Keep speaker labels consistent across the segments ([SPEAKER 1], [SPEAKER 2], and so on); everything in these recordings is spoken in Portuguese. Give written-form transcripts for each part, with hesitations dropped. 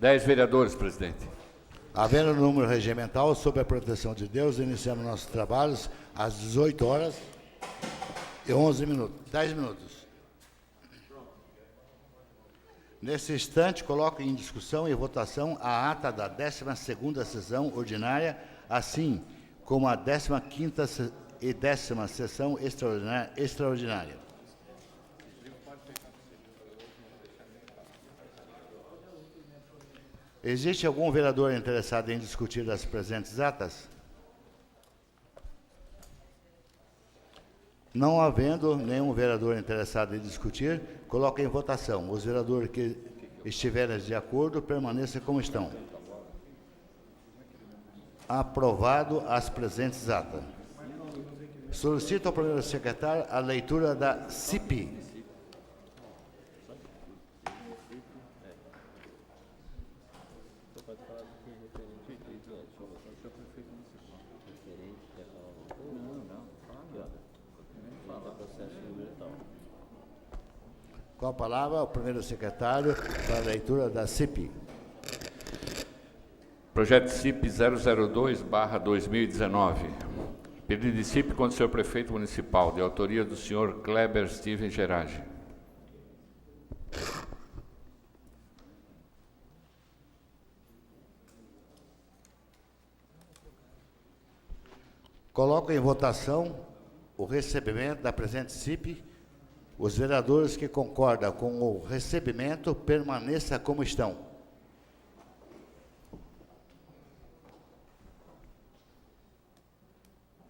[SPEAKER 1] 10 vereadores, presidente.
[SPEAKER 2] Havendo número regimental, sob a proteção de Deus, iniciamos nossos trabalhos às 18 horas e 11 minutos. 10 minutos. Nesse instante, coloco em discussão e votação a ata da 12ª sessão ordinária, assim como a 15ª e 10ª sessão extraordinária. Existe algum vereador interessado em discutir as presentes atas? Não havendo nenhum vereador interessado em discutir, coloco em votação. Os vereadores que estiverem de acordo, permaneçam como estão. Aprovado as presentes atas. Solicito ao primeiro secretário a leitura da CIP. Com a palavra, o primeiro secretário para a leitura da CIP.
[SPEAKER 1] Projeto CIP 002/2019. Pedido de CIP contra o senhor prefeito municipal, de autoria do senhor Kleber Steven Gerage.
[SPEAKER 2] Coloco em votação o recebimento da presente CIP. Os vereadores que concordam com o recebimento, permaneçam como estão.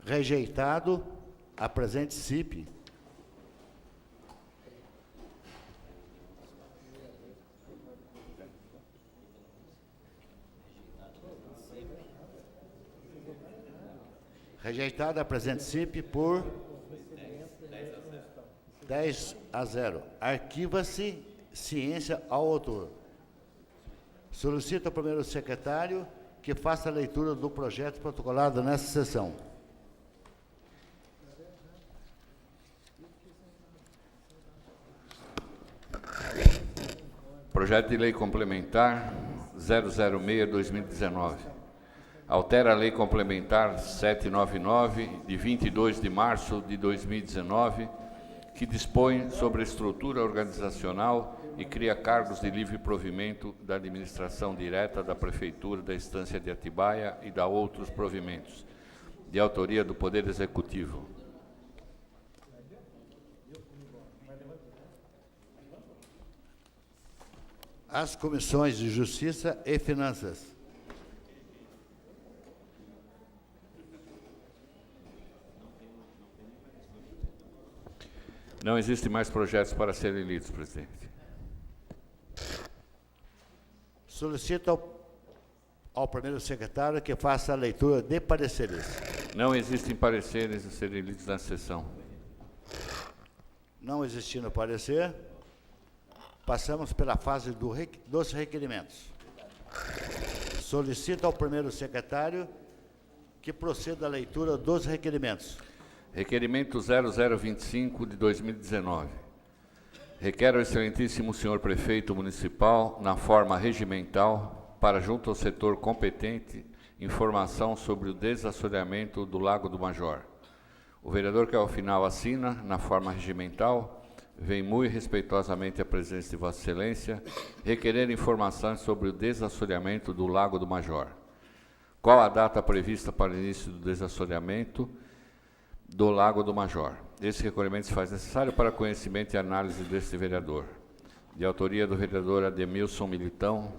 [SPEAKER 2] Rejeitado a presente CIP. Rejeitado a presente CIP por 10-0. Arquiva-se ciência ao autor. Solicito ao primeiro secretário que faça a leitura do projeto protocolado nesta sessão.
[SPEAKER 1] Projeto de Lei Complementar 006/2019. Altera a Lei Complementar 799, de 22 de março de 2019, que dispõe sobre a estrutura organizacional e cria cargos de livre provimento da administração direta da Prefeitura da Estância de Atibaia e da outros provimentos, de autoria do Poder Executivo.
[SPEAKER 2] As comissões de Justiça e Finanças.
[SPEAKER 1] Não existem mais projetos para serem lidos, presidente.
[SPEAKER 2] Solicito ao primeiro secretário que faça a leitura de pareceres.
[SPEAKER 1] Não existem pareceres a serem lidos na sessão.
[SPEAKER 2] Não existindo parecer, passamos pela fase dos requerimentos. Solicito ao primeiro secretário que proceda à leitura dos requerimentos.
[SPEAKER 1] Requerimento 0025 de 2019. Requer ao excelentíssimo senhor prefeito municipal, na forma regimental, para junto ao setor competente, informação sobre o desassoreamento do Lago do Major. O vereador que ao final assina, na forma regimental, vem muito respeitosamente à presença de Vossa Excelência, requerer informações sobre o desassoreamento do Lago do Major. Qual a data prevista para o início do desassoreamento do Lago do Major? Esse requerimento se faz necessário para conhecimento e análise deste vereador. De autoria do vereador Ademilson Militão,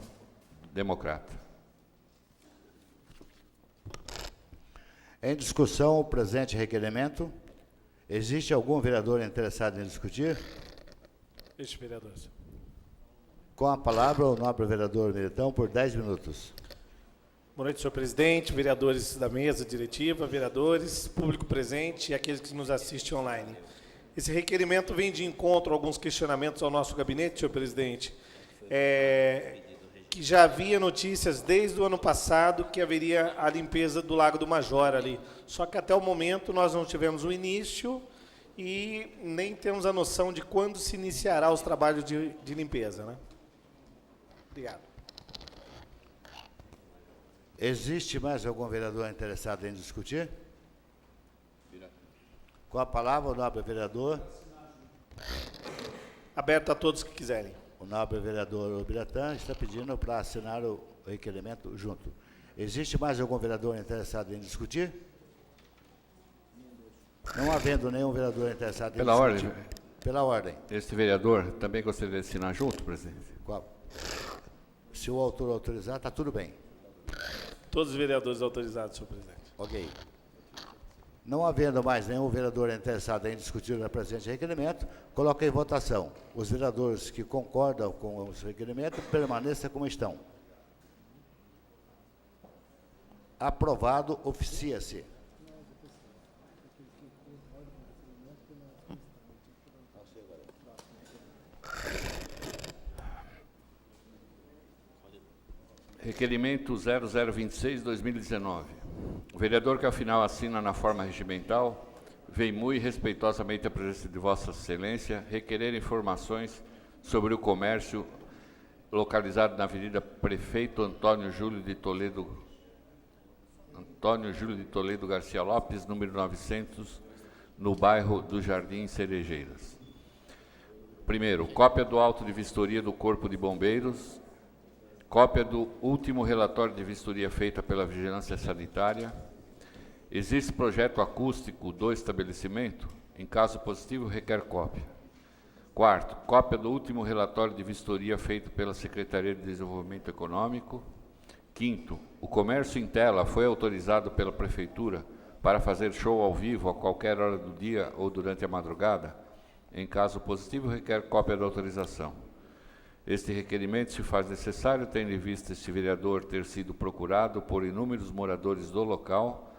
[SPEAKER 1] democrata.
[SPEAKER 2] Em discussão, o presente requerimento. Existe algum vereador interessado em discutir?
[SPEAKER 3] Este vereador.
[SPEAKER 2] Com a palavra, o nobre vereador Militão, por 10 minutos.
[SPEAKER 3] Boa noite, senhor presidente, vereadores da mesa diretiva, vereadores, público presente e aqueles que nos assistem online. Esse requerimento vem de encontro a alguns questionamentos ao nosso gabinete, senhor presidente, que já havia notícias desde o ano passado que haveria a limpeza do Lago do Major ali. Só que até o momento nós não tivemos o início e nem temos a noção de quando se iniciará os trabalhos de limpeza, né? Obrigado.
[SPEAKER 2] Existe mais algum vereador interessado em discutir? Com a palavra, o nobre vereador.
[SPEAKER 3] Aberto a todos que quiserem.
[SPEAKER 2] O nobre vereador Ubiratã está pedindo para assinar o requerimento junto. Existe mais algum vereador interessado em discutir? Não havendo nenhum vereador interessado em
[SPEAKER 1] Pela
[SPEAKER 2] discutir.
[SPEAKER 1] ordem.
[SPEAKER 2] Pela ordem.
[SPEAKER 1] Este vereador também gostaria de assinar junto, presidente?
[SPEAKER 2] Se o autor autorizar, está tudo bem.
[SPEAKER 3] Todos os vereadores autorizados, senhor presidente.
[SPEAKER 2] Ok. Não havendo mais nenhum vereador interessado em discutir o presente requerimento, coloco em votação. Os vereadores que concordam com o requerimento permaneçam como estão. Aprovado, oficia-se.
[SPEAKER 1] Requerimento 0026/2019. O vereador que ao final assina na forma regimental vem muito respeitosamente a presença de Vossa Excelência requerer informações sobre o comércio localizado na Avenida Prefeito Antônio Júlio de Toledo Garcia Lopes, número 900, no bairro do Jardim Cerejeiras. Primeiro, cópia do auto de vistoria do Corpo de Bombeiros, cópia do último relatório de vistoria feita pela Vigilância Sanitária. Existe projeto acústico do estabelecimento? Em caso positivo, requer cópia. Quarto, cópia do último relatório de vistoria feito pela Secretaria de Desenvolvimento Econômico. Quinto, o comércio em tela foi autorizado pela Prefeitura para fazer show ao vivo a qualquer hora do dia ou durante a madrugada? Em caso positivo, requer cópia da autorização. Este requerimento se faz necessário, tendo em vista este vereador ter sido procurado por inúmeros moradores do local,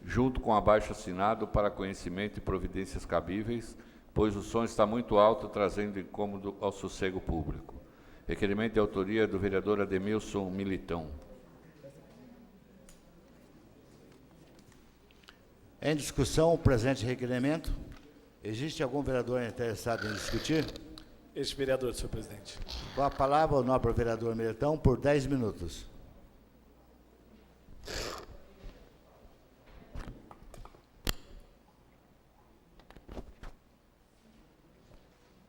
[SPEAKER 1] junto com abaixo-assinado para conhecimento e providências cabíveis, pois o som está muito alto, trazendo incômodo ao sossego público. Requerimento de autoria do vereador Ademilson Militão.
[SPEAKER 2] Em discussão, o presente requerimento. Existe algum vereador interessado em discutir?
[SPEAKER 3] Este vereador, senhor presidente.
[SPEAKER 2] Com a palavra, o nobre vereador Militão, por 10 minutos.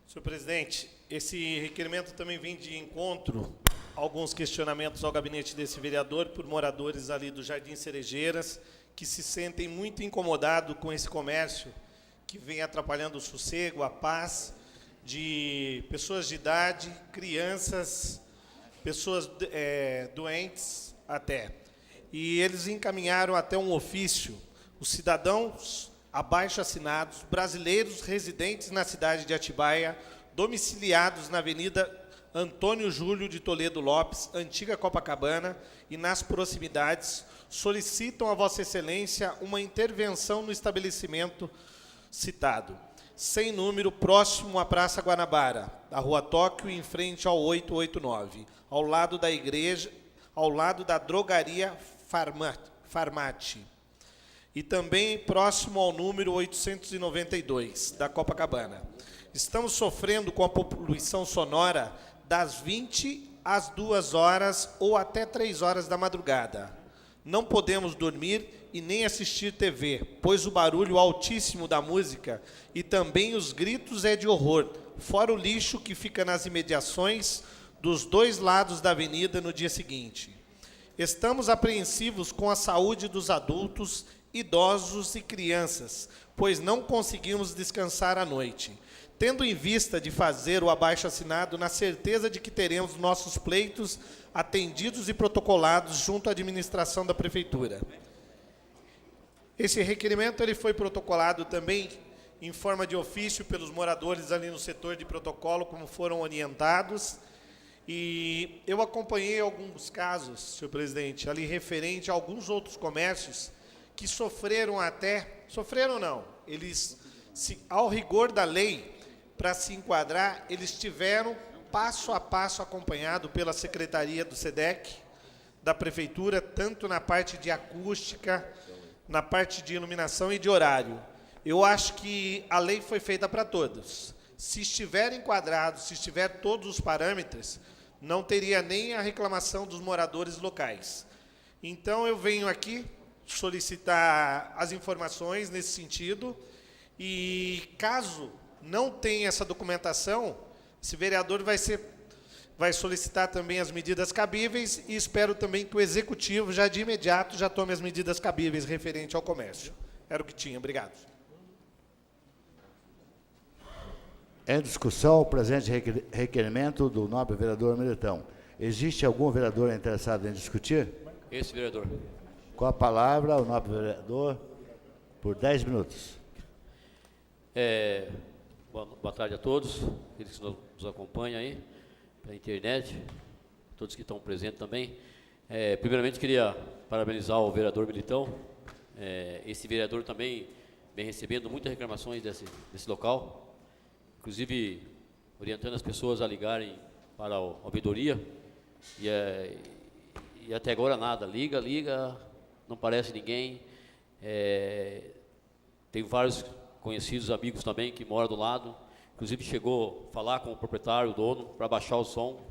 [SPEAKER 3] Senhor presidente, esse requerimento também vem de encontro a alguns questionamentos ao gabinete desse vereador por moradores ali do Jardim Cerejeiras, que se sentem muito incomodados com esse comércio que vem atrapalhando o sossego, a paz de pessoas de idade, crianças, pessoas doentes até. E eles encaminharam até um ofício, os cidadãos abaixo-assinados, brasileiros residentes na cidade de Atibaia, domiciliados na Avenida Antônio Júlio de Toledo Lopes, antiga Copacabana, e nas proximidades, solicitam a Vossa Excelência uma intervenção no estabelecimento citado, sem número, próximo à Praça Guanabara, da Rua Tóquio, em frente ao 889, ao lado da igreja, ao lado da drogaria Farmati, e também próximo ao número 892, da Copacabana. Estamos sofrendo com a poluição sonora das 20 às 2 horas ou até 3 horas da madrugada. Não podemos dormir e nem assistir TV, pois o barulho altíssimo da música e também os gritos é de horror, fora o lixo que fica nas imediações dos dois lados da avenida no dia seguinte. Estamos apreensivos com a saúde dos adultos, idosos e crianças, pois não conseguimos descansar à noite, tendo em vista de fazer o abaixo-assinado na certeza de que teremos nossos pleitos atendidos e protocolados junto à administração da Prefeitura. Esse requerimento ele foi protocolado também em forma de ofício pelos moradores ali no setor de protocolo, como foram orientados, e eu acompanhei alguns casos, senhor presidente, ali referente a alguns outros comércios que sofreram não, eles, ao rigor da lei, para se enquadrar, eles tiveram passo a passo acompanhado pela Secretaria do SEDEC, da Prefeitura, tanto na parte de acústica, na parte de iluminação e de horário. Eu acho que a lei foi feita para todos. Se estiver enquadrado, se estiver todos os parâmetros, não teria nem a reclamação dos moradores locais. Então, eu venho aqui solicitar as informações nesse sentido e, caso não tenha essa documentação, esse vereador vai solicitar também as medidas cabíveis e espero também que o Executivo, já de imediato, já tome as medidas cabíveis referente ao comércio. Era o que tinha. Obrigado.
[SPEAKER 2] Em discussão, o presente requerimento do nobre vereador Militão. Existe algum vereador interessado em discutir?
[SPEAKER 4] Esse vereador.
[SPEAKER 2] Com a palavra, o nobre vereador, por 10 minutos.
[SPEAKER 4] Boa tarde a todos, aqueles que nos acompanham aí, pela internet, todos que estão presentes também. Primeiramente, queria parabenizar o vereador Militão. Esse vereador também vem recebendo muitas reclamações desse local, inclusive orientando as pessoas a ligarem para a ouvidoria, e até agora nada, liga, não aparece ninguém. Tem vários conhecidos, amigos também, que moram do lado, inclusive chegou a falar com o proprietário, o dono, para baixar o som,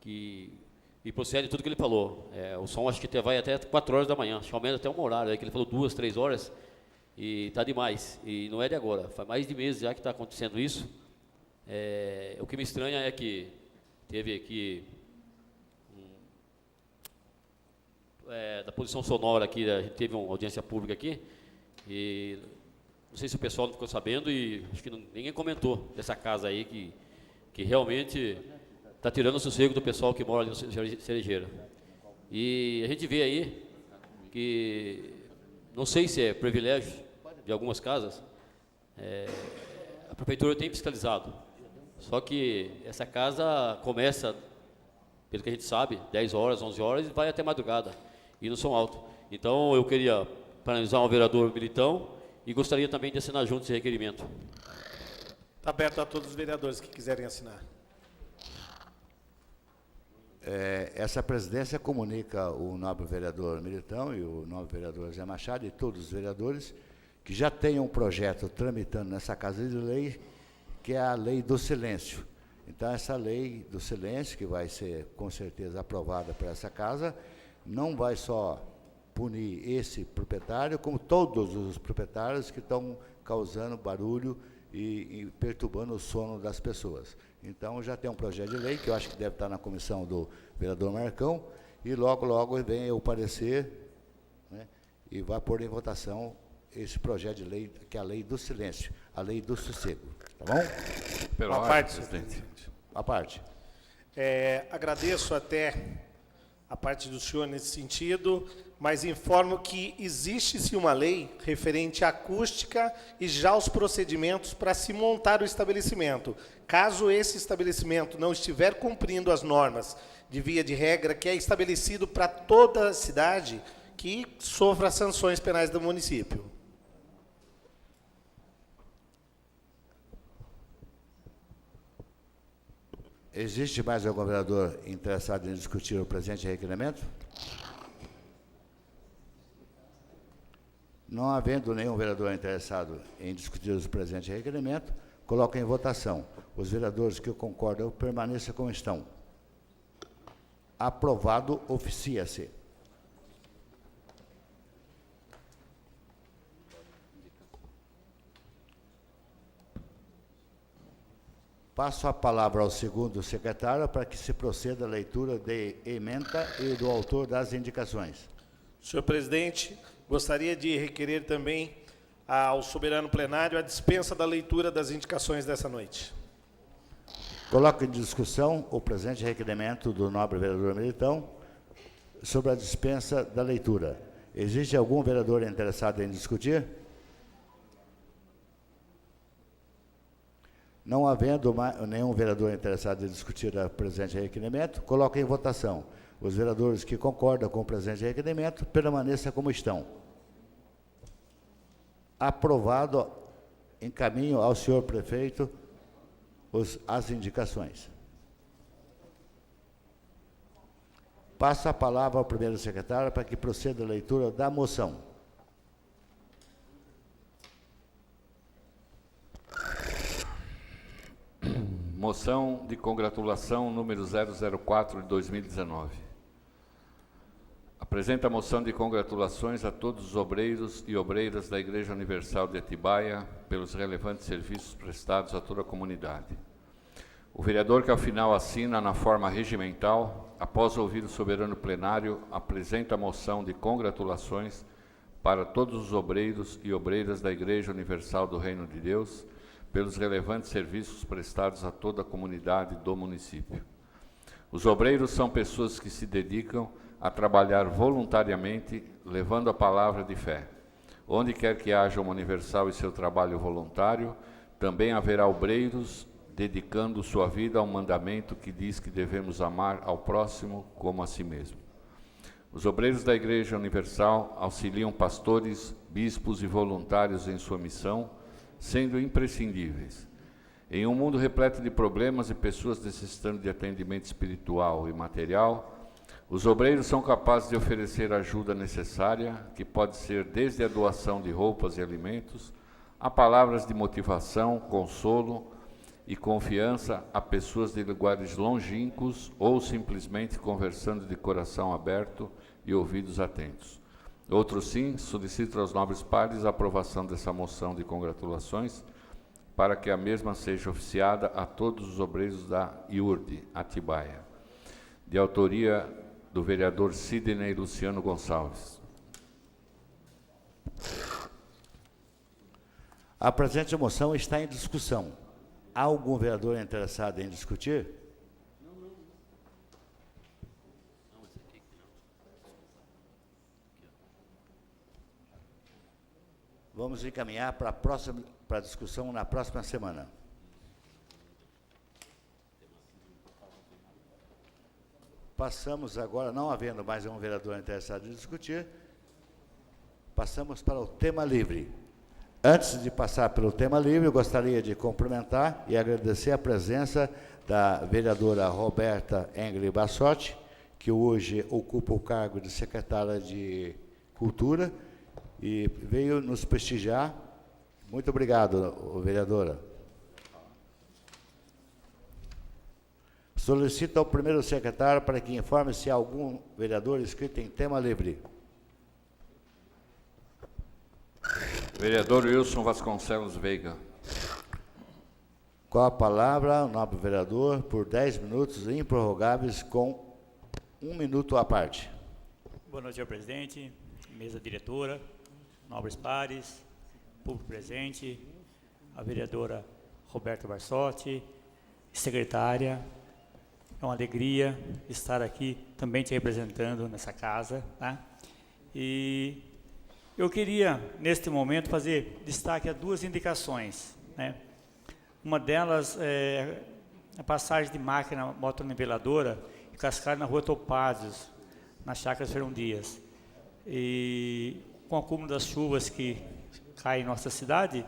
[SPEAKER 4] e procede tudo que ele falou. O som acho que vai até 4 horas da manhã, acho que aumenta até um horário, que ele falou 2, 3 horas, e está demais, e não é de agora, faz mais de meses já que está acontecendo isso. O que me estranha é que teve aqui, da poluição sonora aqui, a gente teve uma audiência pública aqui, e não sei se o pessoal não ficou sabendo, e acho que ninguém comentou dessa casa aí, que realmente está tirando o sossego do pessoal que mora ali no Cerejeira. E a gente vê aí que, não sei se é privilégio de algumas casas, a prefeitura tem fiscalizado. Só que essa casa começa, pelo que a gente sabe, 10 horas, 11 horas e vai até madrugada, e no som alto. Então eu queria parabenizar o vereador Militão e gostaria também de assinar junto esse requerimento.
[SPEAKER 3] Está aberto a todos os vereadores que quiserem assinar.
[SPEAKER 2] Essa presidência comunica o nobre vereador Militão e o nobre vereador Zé Machado e todos os vereadores que já têm um projeto tramitando nessa Casa de Lei, que é a Lei do Silêncio. Então, essa Lei do Silêncio, que vai ser, com certeza, aprovada por essa Casa, não vai só punir esse proprietário, como todos os proprietários que estão causando barulho e perturbando o sono das pessoas. Então, já tem um projeto de lei, que eu acho que deve estar na comissão do vereador Marcão, e logo vem o parecer, né, e vai pôr em votação esse projeto de lei, que é a Lei do Silêncio, a Lei do Sossego. Tá bom?
[SPEAKER 1] Pela ordem, presidente.
[SPEAKER 2] A parte.
[SPEAKER 3] Agradeço até a parte do senhor nesse sentido, mas informo que existe-se uma lei referente à acústica e já os procedimentos para se montar o estabelecimento. Caso esse estabelecimento não estiver cumprindo as normas de via de regra que é estabelecido para toda a cidade, que sofra sanções penais do município.
[SPEAKER 2] Existe mais algum vereador interessado em discutir o presente requerimento? Não havendo nenhum vereador interessado em discutir o presente requerimento, coloco em votação. Os vereadores que concordam permaneçam como estão. Aprovado, oficia-se. Passo a palavra ao segundo secretário para que se proceda a leitura da ementa e do autor das indicações.
[SPEAKER 3] Senhor presidente, gostaria de requerer também ao soberano plenário a dispensa da leitura das indicações dessa noite.
[SPEAKER 2] Coloco em discussão o presente requerimento do nobre vereador Militão sobre a dispensa da leitura. Existe algum vereador interessado em discutir? Não havendo nenhum vereador interessado em discutir o presente requerimento, coloco em votação. Os vereadores que concordam com o presente requerimento permaneçam como estão. Aprovado, encaminho ao senhor prefeito as indicações. Passo a palavra ao primeiro secretário para que proceda a leitura da moção.
[SPEAKER 1] Moção de congratulação número 004 de 2019. Apresenta a moção de congratulações a todos os obreiros e obreiras da Igreja Universal de Atibaia pelos relevantes serviços prestados a toda a comunidade. O vereador que ao final assina na forma regimental, após ouvir o soberano plenário, apresenta a moção de congratulações para todos os obreiros e obreiras da Igreja Universal do Reino de Deus pelos relevantes serviços prestados a toda a comunidade do município. Os obreiros são pessoas que se dedicam a trabalhar voluntariamente, levando a palavra de fé. Onde quer que haja uma Universal e seu trabalho voluntário, também haverá obreiros dedicando sua vida ao mandamento que diz que devemos amar ao próximo como a si mesmo. Os obreiros da Igreja Universal auxiliam pastores, bispos e voluntários em sua missão, sendo imprescindíveis. Em um mundo repleto de problemas e pessoas necessitando de atendimento espiritual e material, os obreiros são capazes de oferecer a ajuda necessária, que pode ser desde a doação de roupas e alimentos, a palavras de motivação, consolo e confiança a pessoas de lugares longínquos ou simplesmente conversando de coração aberto e ouvidos atentos. Outros sim, solicitam aos nobres pares a aprovação dessa moção de congratulações para que a mesma seja oficiada a todos os obreiros da IURD, Atibaia, de autoria do vereador Sidney Luciano Gonçalves.
[SPEAKER 2] A presente moção está em discussão. Há algum vereador interessado em discutir? Vamos encaminhar para a discussão na próxima semana. Passamos agora, não havendo mais um vereador interessado em discutir, passamos para o tema livre. Antes de passar pelo tema livre, eu gostaria de cumprimentar e agradecer a presença da vereadora Roberta Engel Bassotti, que hoje ocupa o cargo de secretária de Cultura e veio nos prestigiar. Muito obrigado, vereadora. Solicito ao primeiro secretário para que informe se há algum vereador inscrito em tema livre.
[SPEAKER 1] Vereador Wilson Vasconcelos Veiga.
[SPEAKER 2] Com a palavra, o nobre vereador, por 10 minutos improrrogáveis, com 1 minuto à parte.
[SPEAKER 5] Boa noite, senhor presidente, mesa diretora, nobres pares, público presente, a vereadora Roberta Bassotti, secretária. É uma alegria estar aqui também te representando nessa casa, tá? E eu queria, neste momento, fazer destaque a 2 indicações, né? Uma delas é a passagem de máquina motorniveladora e cascalho na rua Topázios, na chácara Ferão Dias. E com o acúmulo das chuvas que caem em nossa cidade,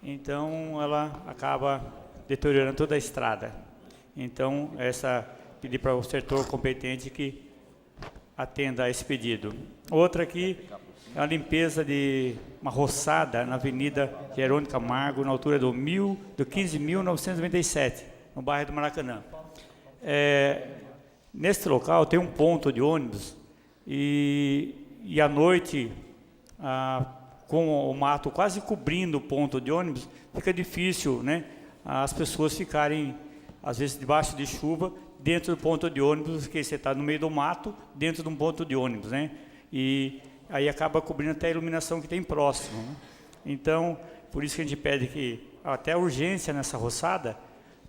[SPEAKER 5] então ela acaba deteriorando toda a estrada. Então, pedir para o setor competente que atenda a esse pedido. Outra aqui é a limpeza de uma roçada na Avenida Jerônimo Camargo, na altura do 15.997, no bairro do Maracanã. Neste local tem um ponto de ônibus e à noite, com o mato quase cobrindo o ponto de ônibus, fica difícil, né, as pessoas ficarem, às vezes, debaixo de chuva, dentro do ponto de ônibus, porque você está no meio do mato, dentro de um ponto de ônibus, né? E aí acaba cobrindo até a iluminação que tem próximo, né? Então, por isso que a gente pede que até urgência nessa roçada,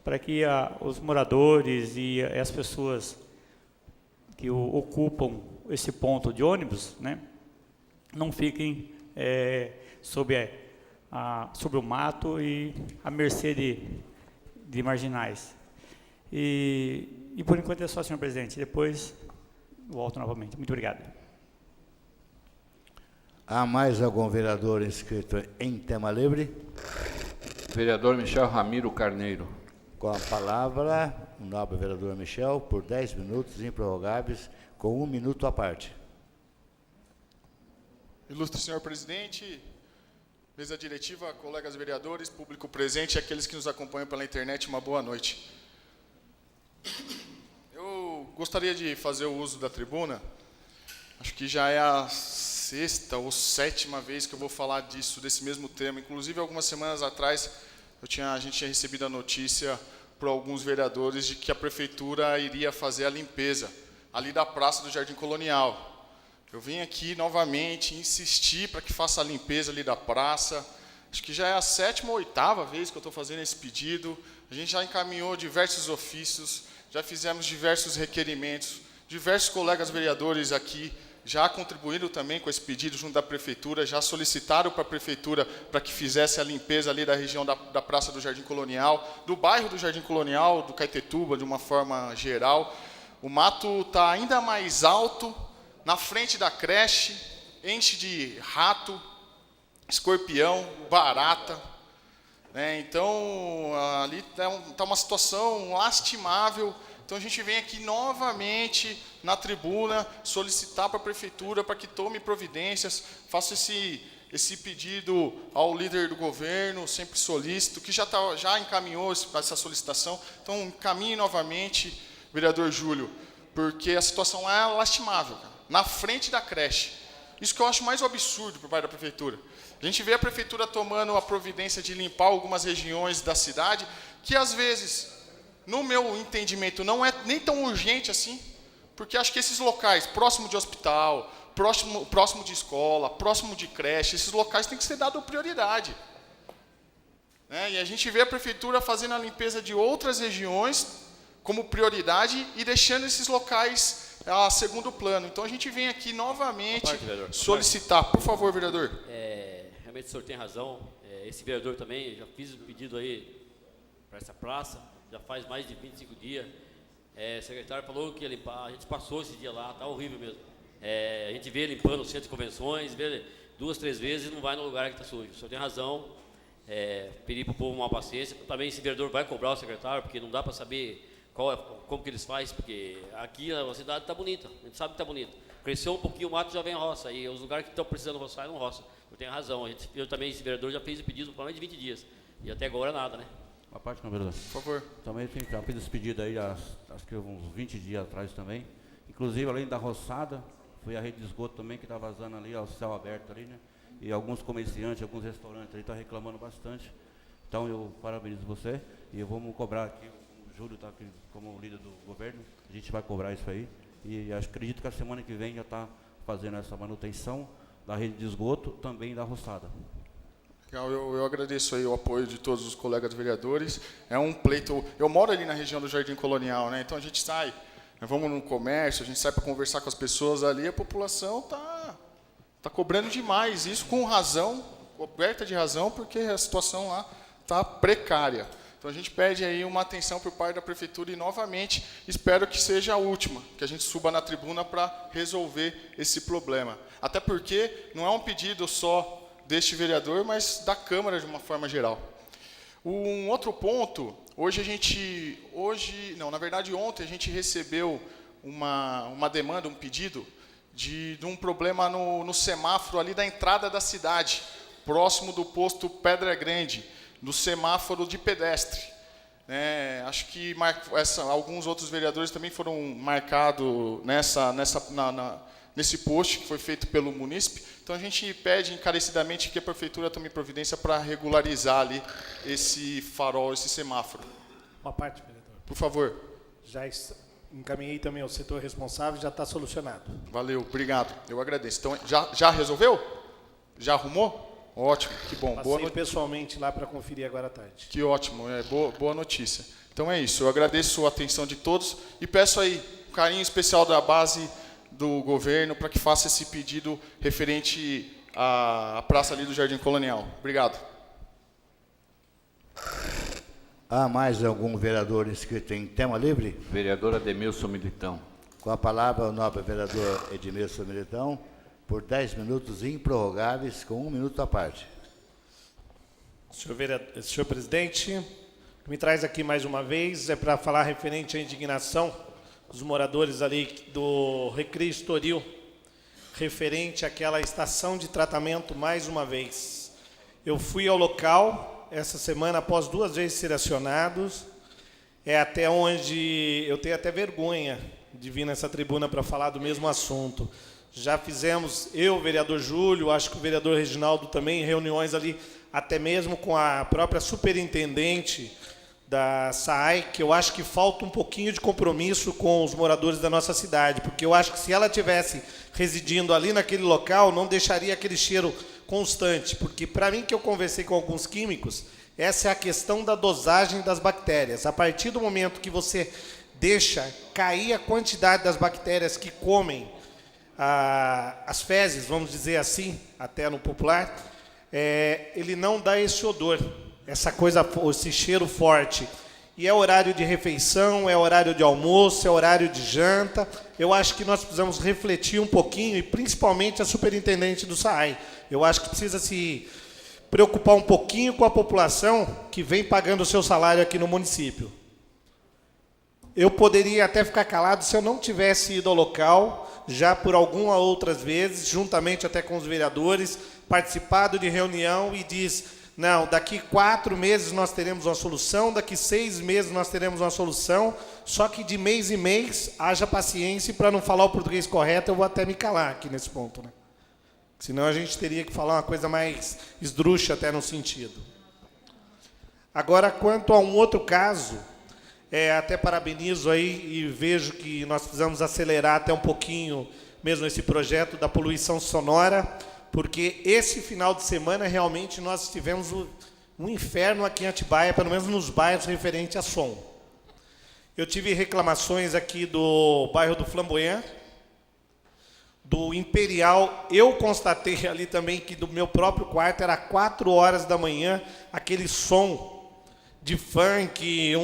[SPEAKER 5] para que os moradores e as pessoas que ocupam esse ponto de ônibus, né, não fiquem sob o mato e à mercê de marginais. E por enquanto é só, senhor presidente. Depois volto novamente. Muito obrigado.
[SPEAKER 2] Há mais algum vereador inscrito em tema livre?
[SPEAKER 1] Vereador Michel Ramiro Carneiro.
[SPEAKER 2] Com a palavra, o nobre vereador Michel, por 10 minutos improrrogáveis, com 1 minuto à parte.
[SPEAKER 6] Ilustre senhor presidente, mesa diretiva, colegas vereadores, público presente e aqueles que nos acompanham pela internet, uma boa noite. Eu gostaria de fazer o uso da tribuna, Acho que já é a 6ª ou 7ª vez que eu vou falar disso, desse mesmo tema. Inclusive, algumas semanas atrás, a gente tinha recebido a notícia por alguns vereadores de que a prefeitura iria fazer a limpeza ali da Praça do Jardim Colonial. Eu vim aqui novamente insistir para que faça a limpeza ali da praça. Acho que já é a 7ª ou 8ª vez que eu estou fazendo esse pedido. A gente já encaminhou diversos ofícios, já fizemos diversos requerimentos. Diversos colegas vereadores aqui já contribuíram também com esse pedido junto da prefeitura, já solicitaram para a prefeitura para que fizesse a limpeza ali da região da Praça do Jardim Colonial, do bairro do Jardim Colonial, do Caetetuba, de uma forma geral. O mato está ainda mais alto, na frente da creche, enche de rato, escorpião, barata. Né? Então, ali está uma situação lastimável. Então, a gente vem aqui novamente na tribuna solicitar para a prefeitura para que tome providências, faça esse pedido ao líder do governo, sempre solicito, que já encaminhou essa solicitação. Então, encaminhe novamente, vereador Júlio, porque a situação é lastimável, cara. Na frente da creche. Isso que eu acho mais absurdo por parte da prefeitura. A gente vê a prefeitura tomando a providência de limpar algumas regiões da cidade, que às vezes, no meu entendimento, não é nem tão urgente assim, porque acho que esses locais, próximo de hospital, próximo de escola, próximo de creche, esses locais têm que ser dado prioridade. Né? E a gente vê a prefeitura fazendo a limpeza de outras regiões como prioridade e deixando esses locais a segundo plano. Então, a gente vem aqui novamente solicitar. Por favor, vereador.
[SPEAKER 4] Realmente o senhor tem razão. Esse vereador também, já fiz um pedido aí para essa praça, já faz mais de 25 dias. O secretário falou que ia limpar, a gente passou esse dia lá, está horrível mesmo. A gente vê limpando o centro de convenções, vê 2, 3 vezes e não vai no lugar que está sujo. O senhor tem razão. Pedir para o povo uma paciência. Também esse vereador vai cobrar o secretário, porque não dá para saber como que eles fazem, porque aqui a cidade está bonita, a gente sabe que está bonita. Cresceu um pouquinho o mato, já vem a roça, e os lugares que estão precisando roçar, não roça. Eu tenho razão, eu também, esse vereador, já fez o pedido por mais de 20 dias, e até agora nada, né?
[SPEAKER 7] Uma parte não, vereador.
[SPEAKER 6] Por favor.
[SPEAKER 7] Também já fiz esse pedido aí, acho que uns 20 dias atrás também. Inclusive, além da roçada, foi a rede de esgoto também, que está vazando ali, ao céu aberto ali, né? E alguns comerciantes, alguns restaurantes ali estão reclamando bastante. Então, eu parabenizo você, e vamos cobrar aqui. O Júlio está aqui como líder do governo, a gente vai cobrar isso aí. E acredito que a semana que vem já está fazendo essa manutenção da rede de esgoto, também da roçada.
[SPEAKER 6] Eu agradeço aí o apoio de todos os colegas vereadores. É um pleito. Eu moro ali na região do Jardim Colonial, né? Então a gente sai, vamos no comércio, a gente sai para conversar com as pessoas ali, a população tá cobrando demais. Isso com razão, coberta de razão, porque a situação lá está precária. Então, a gente pede aí uma atenção por parte da prefeitura e, novamente, espero que seja a última, que a gente suba na tribuna para resolver esse problema. Até porque não é um pedido só deste vereador, mas da Câmara de uma forma geral. Um outro ponto, ontem a gente recebeu uma demanda, um pedido de um problema no semáforo ali da entrada da cidade, próximo do posto Pedra Grande, no semáforo de pedestre. Acho que alguns outros vereadores também foram marcados nesse post que foi feito pelo munícipe. Então, a gente pede encarecidamente que a prefeitura tome providência para regularizar ali esse farol, esse semáforo.
[SPEAKER 3] Uma parte, vereador.
[SPEAKER 6] Por favor.
[SPEAKER 3] Já encaminhei também ao setor responsável, já está solucionado.
[SPEAKER 6] Valeu, obrigado. Eu agradeço. Então, já resolveu? Já arrumou? Ótimo, que bom.
[SPEAKER 3] Passei pessoalmente lá para conferir agora à tarde.
[SPEAKER 6] Que ótimo, boa notícia. Então é isso, eu agradeço a atenção de todos e peço aí um carinho especial da base do governo para que faça esse pedido referente à praça ali do Jardim Colonial. Obrigado.
[SPEAKER 2] Há mais algum vereador inscrito em tema livre?
[SPEAKER 1] Vereador Ademilson Militão.
[SPEAKER 2] Com a palavra, o nobre vereador Edmilson Militão, por 10 minutos improrrogáveis, com 1 minuto à parte.
[SPEAKER 3] Senhor presidente, me traz aqui mais uma vez, para falar referente à indignação dos moradores ali do Recreio Estoril, referente àquela estação de tratamento mais uma vez. Eu fui ao local essa semana, após 2 vezes ser acionados, até onde eu tenho até vergonha de vir nessa tribuna para falar do mesmo assunto. Já fizemos, eu, o vereador Júlio, acho que o vereador Reginaldo também, reuniões ali, até mesmo com a própria superintendente da SAAI, que eu acho que falta um pouquinho de compromisso com os moradores da nossa cidade, porque eu acho que se ela tivesse residindo ali naquele local, não deixaria aquele cheiro constante, porque para mim, que eu conversei com alguns químicos, essa é a questão da dosagem das bactérias. A partir do momento que você deixa cair a quantidade das bactérias que comem as fezes, vamos dizer assim, até no popular, ele não dá esse odor, essa coisa, esse cheiro forte. E é horário de refeição, é horário de almoço, é horário de janta. Eu acho que nós precisamos refletir um pouquinho, e principalmente a superintendente do SAAI. Eu acho que precisa se preocupar um pouquinho com a população que vem pagando o seu salário aqui no município. Eu poderia até ficar calado se eu não tivesse ido ao local, já por algumas outras vezes, juntamente até com os vereadores, participado de reunião e diz, não, daqui 4 meses nós teremos uma solução, daqui 6 meses nós teremos uma solução, só que de mês em mês, haja paciência, para não falar o português correto, eu vou até me calar aqui nesse ponto, né? Senão a gente teria que falar uma coisa mais esdrúxula até no sentido. Agora, quanto a um outro caso, até parabenizo aí e vejo que nós precisamos acelerar até um pouquinho mesmo esse projeto da poluição sonora, porque esse final de semana realmente nós tivemos um inferno aqui em Atibaia, pelo menos nos bairros referente a som. Eu tive reclamações aqui do bairro do Flamboyant, do Imperial. Eu constatei ali também que do meu próprio quarto era 4 horas da manhã, aquele som de funk,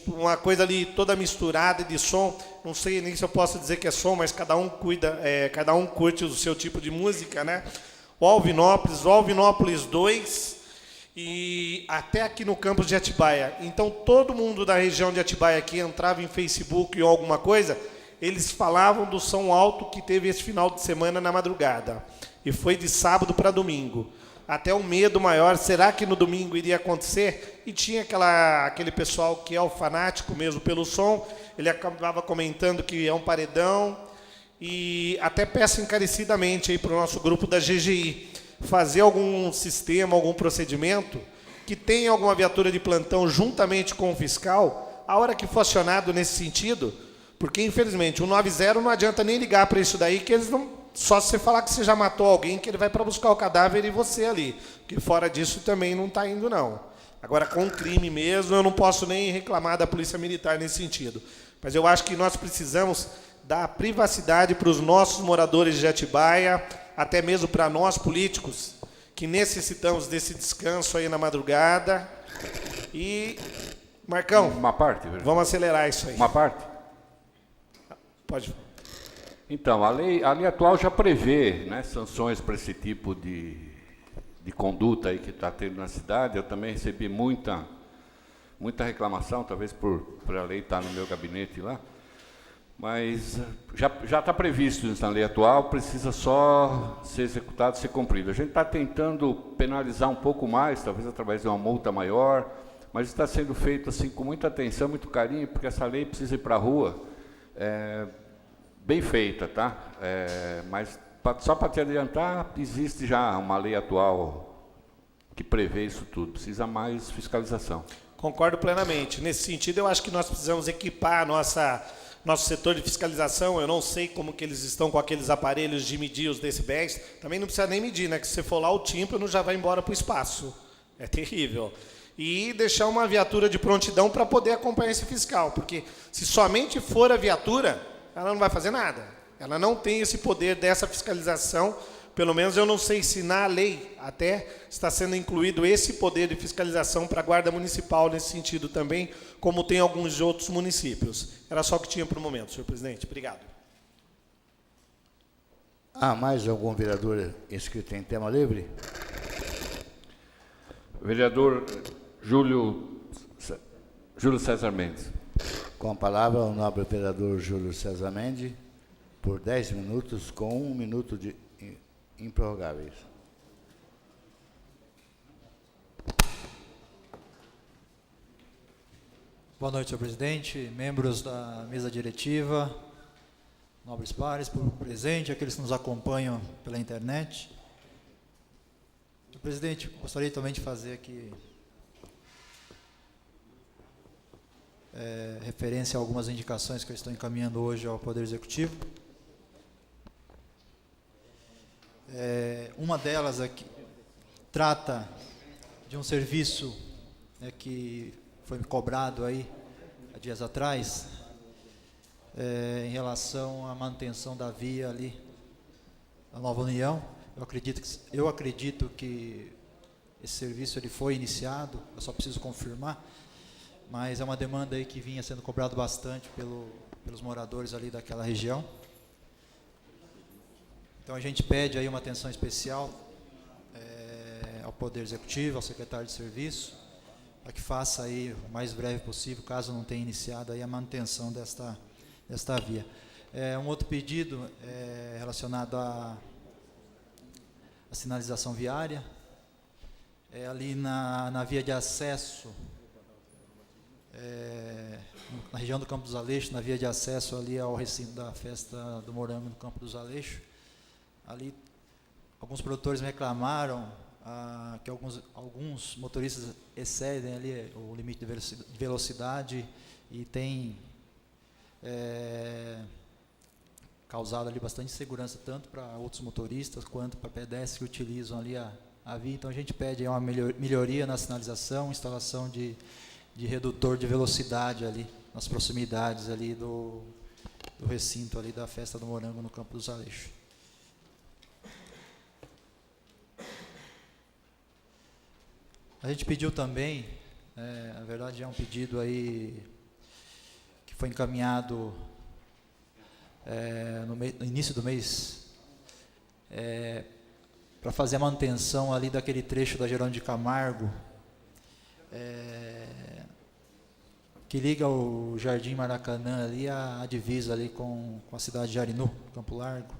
[SPEAKER 3] uma coisa ali toda misturada de som. Não sei nem se eu posso dizer que é som, mas cada um curte o seu tipo de música, né? O Alvinópolis 2 e até aqui no campus de Atibaia. Então, todo mundo da região de Atibaia que entrava em Facebook ou alguma coisa, eles falavam do som alto que teve esse final de semana na madrugada. E foi de sábado para domingo. Até um medo maior, será que no domingo iria acontecer? E tinha aquele pessoal que é o fanático mesmo pelo som, ele acabava comentando que é um paredão, e até peço encarecidamente aí para o nosso grupo da GGI, fazer algum sistema, algum procedimento, que tenha alguma viatura de plantão juntamente com o fiscal, a hora que for acionado nesse sentido, porque infelizmente o 90 não adianta nem ligar para isso daí, que eles não... Só se você falar que você já matou alguém, que ele vai para buscar o cadáver e você ali. Porque fora disso também não está indo, não. Agora, com crime mesmo, eu não posso nem reclamar da Polícia Militar nesse sentido. Mas eu acho que nós precisamos dar privacidade para os nossos moradores de Atibaia, até mesmo para nós políticos, que necessitamos desse descanso aí na madrugada. E, Marcão,
[SPEAKER 1] uma parte,
[SPEAKER 3] vamos acelerar isso aí.
[SPEAKER 1] Uma parte?
[SPEAKER 3] Pode.
[SPEAKER 1] Então, a lei atual já prevê, né, sanções para esse tipo de conduta aí que está tendo na cidade. Eu também recebi muita reclamação, talvez por a lei estar no meu gabinete lá, mas já está previsto isso na lei atual, precisa só ser executado, ser cumprido. A gente está tentando penalizar um pouco mais, talvez através de uma multa maior, mas está sendo feito assim com muita atenção, muito carinho, porque essa lei precisa ir para a rua, bem feita, tá? Mas só para te adiantar, existe já uma lei atual que prevê isso tudo. Precisa mais fiscalização.
[SPEAKER 3] Concordo plenamente. Nesse sentido, eu acho que nós precisamos equipar nosso setor de fiscalização. Eu não sei como que eles estão com aqueles aparelhos de medir os decibéis. Também não precisa nem medir, né? Que se você for lá, o tímpano já vai embora para o espaço. É terrível. E deixar uma viatura de prontidão para poder acompanhar esse fiscal. Porque se somente for a viatura, ela não vai fazer nada. Ela não tem esse poder dessa fiscalização. Pelo menos eu não sei se na lei até está sendo incluído esse poder de fiscalização para a Guarda Municipal nesse sentido também, como tem alguns outros municípios. Era só o que tinha para o momento, senhor presidente. Obrigado.
[SPEAKER 2] Há mais algum vereador inscrito em tema livre?
[SPEAKER 1] Vereador Júlio César Mendes.
[SPEAKER 2] Com a palavra, o nobre vereador Júlio César Mendes, por 10 minutos, com 1 minuto de improrrogáveis.
[SPEAKER 8] Boa noite, senhor presidente, membros da mesa diretiva, nobres pares, público presente, aqueles que nos acompanham pela internet. Senhor presidente, gostaria também de fazer aqui referência a algumas indicações que eu estou encaminhando hoje ao Poder Executivo. Uma delas aqui trata de um serviço que foi me cobrado aí há dias atrás, em relação à manutenção da via ali da Nova União. Eu acredito que esse serviço ele foi iniciado, eu só preciso confirmar, mas é uma demanda aí que vinha sendo cobrado bastante pelos moradores ali daquela região. Então a gente pede aí uma atenção especial ao Poder Executivo, ao secretário de Serviço, para que faça aí o mais breve possível, caso não tenha iniciado aí a manutenção desta via. Um outro pedido relacionado à sinalização viária, ali na via de acesso, na região do Campo dos Aleixos, na via de acesso ali ao recinto da Festa do Morango no Campo dos Aleixos. Ali, alguns produtores me reclamaram que alguns motoristas excedem ali o limite de velocidade e tem causado ali bastante insegurança, tanto para outros motoristas quanto para pedestres que utilizam ali a via. Então a gente pede uma melhoria na sinalização, instalação de redutor de velocidade ali, nas proximidades ali do recinto ali da Festa do Morango no Campo dos Aleixos. A gente pediu também, na verdade é um pedido aí que foi encaminhado no início do mês, para fazer a manutenção ali daquele trecho da Jerônimo de Camargo, que liga o Jardim Maracanã ali à divisa ali com a cidade de Jarinu, Campo Largo.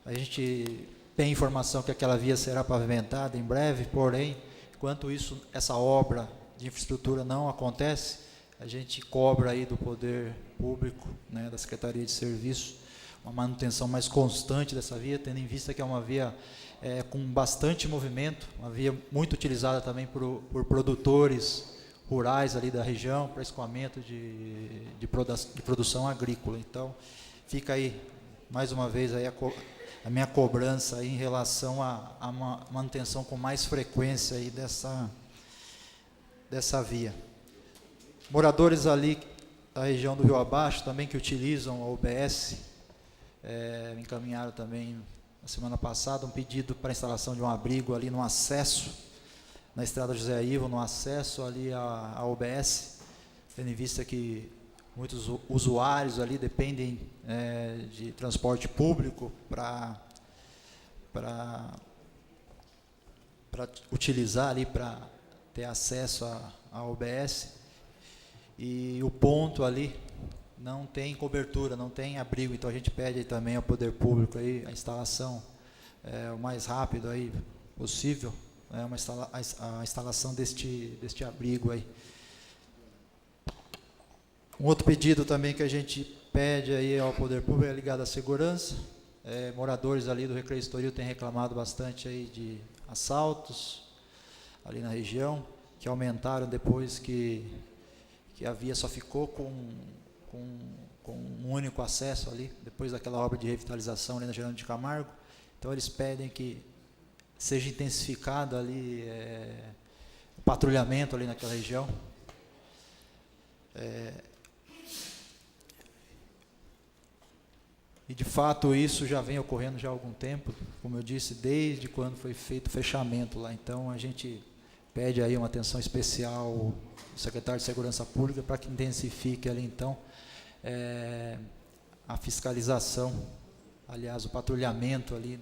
[SPEAKER 8] A gente tem informação que aquela via será pavimentada em breve, porém, enquanto isso, essa obra de infraestrutura não acontece, a gente cobra aí do poder público, da Secretaria de Serviço, uma manutenção mais constante dessa via, tendo em vista que é uma via com bastante movimento, uma via muito utilizada também por produtores rurais ali da região, para escoamento de produção agrícola. Então, fica aí, mais uma vez, aí a minha cobrança aí em relação a uma manutenção com mais frequência aí dessa via. Moradores ali da região do Rio Abaixo, também que utilizam a UBS, me encaminharam também na semana passada um pedido para a instalação de um abrigo ali no acesso, na estrada José Ivo, no acesso ali à UBS, tendo em vista que muitos usuários ali dependem de transporte público para utilizar ali, para ter acesso à UBS, e o ponto ali não tem cobertura, não tem abrigo. Então a gente pede aí também ao poder público aí a instalação o mais rápido aí possível, a instalação deste abrigo aí. Um outro pedido também que a gente pede aí ao poder público é ligado à segurança. Moradores ali do Recreio Estoril têm reclamado bastante aí de assaltos ali na região, que aumentaram depois que a via só ficou com um único acesso ali, depois daquela obra de revitalização ali na Jerônimo de Camargo. Então eles pedem que seja intensificado ali o patrulhamento ali naquela região. E de fato isso já vem ocorrendo já há algum tempo, como eu disse, desde quando foi feito o fechamento lá. Então a gente pede aí uma atenção especial do secretário de Segurança Pública para que intensifique ali então a fiscalização, aliás, o patrulhamento ali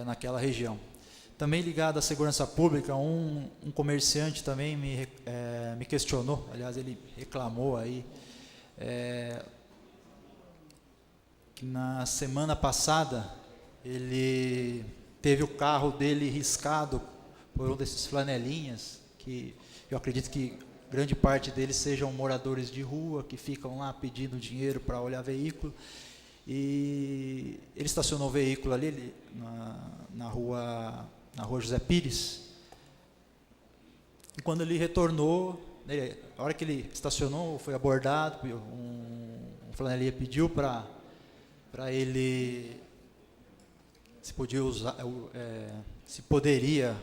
[SPEAKER 8] naquela região. Também ligado à segurança pública, um comerciante também me questionou, aliás, ele reclamou aí, que na semana passada ele teve o carro dele riscado por um desses flanelinhas, que eu acredito que grande parte deles sejam moradores de rua, que ficam lá pedindo dinheiro para olhar veículo, e ele estacionou o veículo ali na rua José Pires, e quando ele retornou, a hora que ele estacionou, foi abordado, um flanelinha pediu para ele se podia usar, se poderia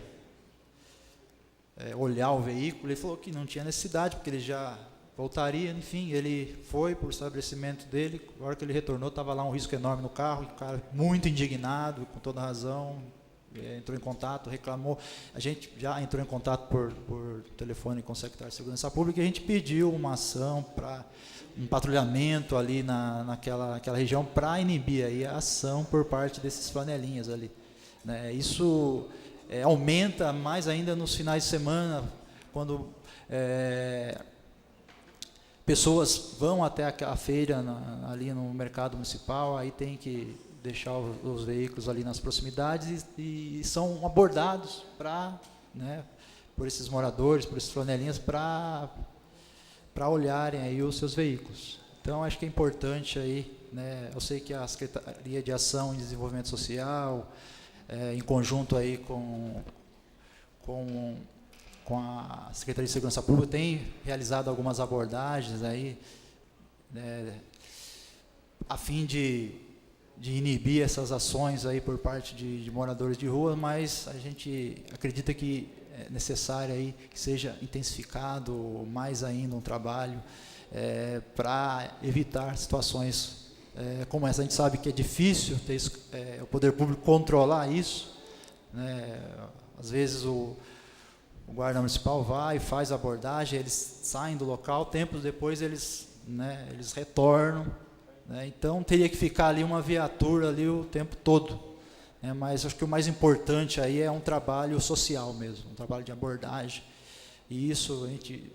[SPEAKER 8] olhar o veículo. Ele falou que não tinha necessidade, porque ele já voltaria. Enfim, ele foi para o estabelecimento dele. A hora que ele retornou, estava lá um risco enorme no carro, e o cara muito indignado, com toda razão, entrou em contato, reclamou. A gente já entrou em contato por telefone com o secretário de Segurança Pública, e a gente pediu uma ação para um patrulhamento ali naquela região, para inibir aí a ação por parte desses flanelinhas ali, né? Isso aumenta mais ainda nos finais de semana, quando pessoas vão até a feira ali no mercado municipal, aí tem que deixar os veículos ali nas proximidades e são abordados por esses moradores, por esses flanelinhas, para olharem aí os seus veículos. Então, acho que é importante aí, né? Eu sei que a Secretaria de Ação e Desenvolvimento Social, em conjunto aí com a Secretaria de Segurança Pública, tem realizado algumas abordagens aí, né, a fim de inibir essas ações aí por parte de moradores de rua, mas a gente acredita que é necessário aí que seja intensificado mais ainda um trabalho para evitar situações como essa. A gente sabe que é difícil o poder público controlar isso, né? Às vezes o guarda municipal vai, faz a abordagem, eles saem do local, tempos depois eles retornam, né? Então teria que ficar ali uma viatura ali o tempo todo, né? Mas acho que o mais importante aí é um trabalho social mesmo, um trabalho de abordagem, e isso a gente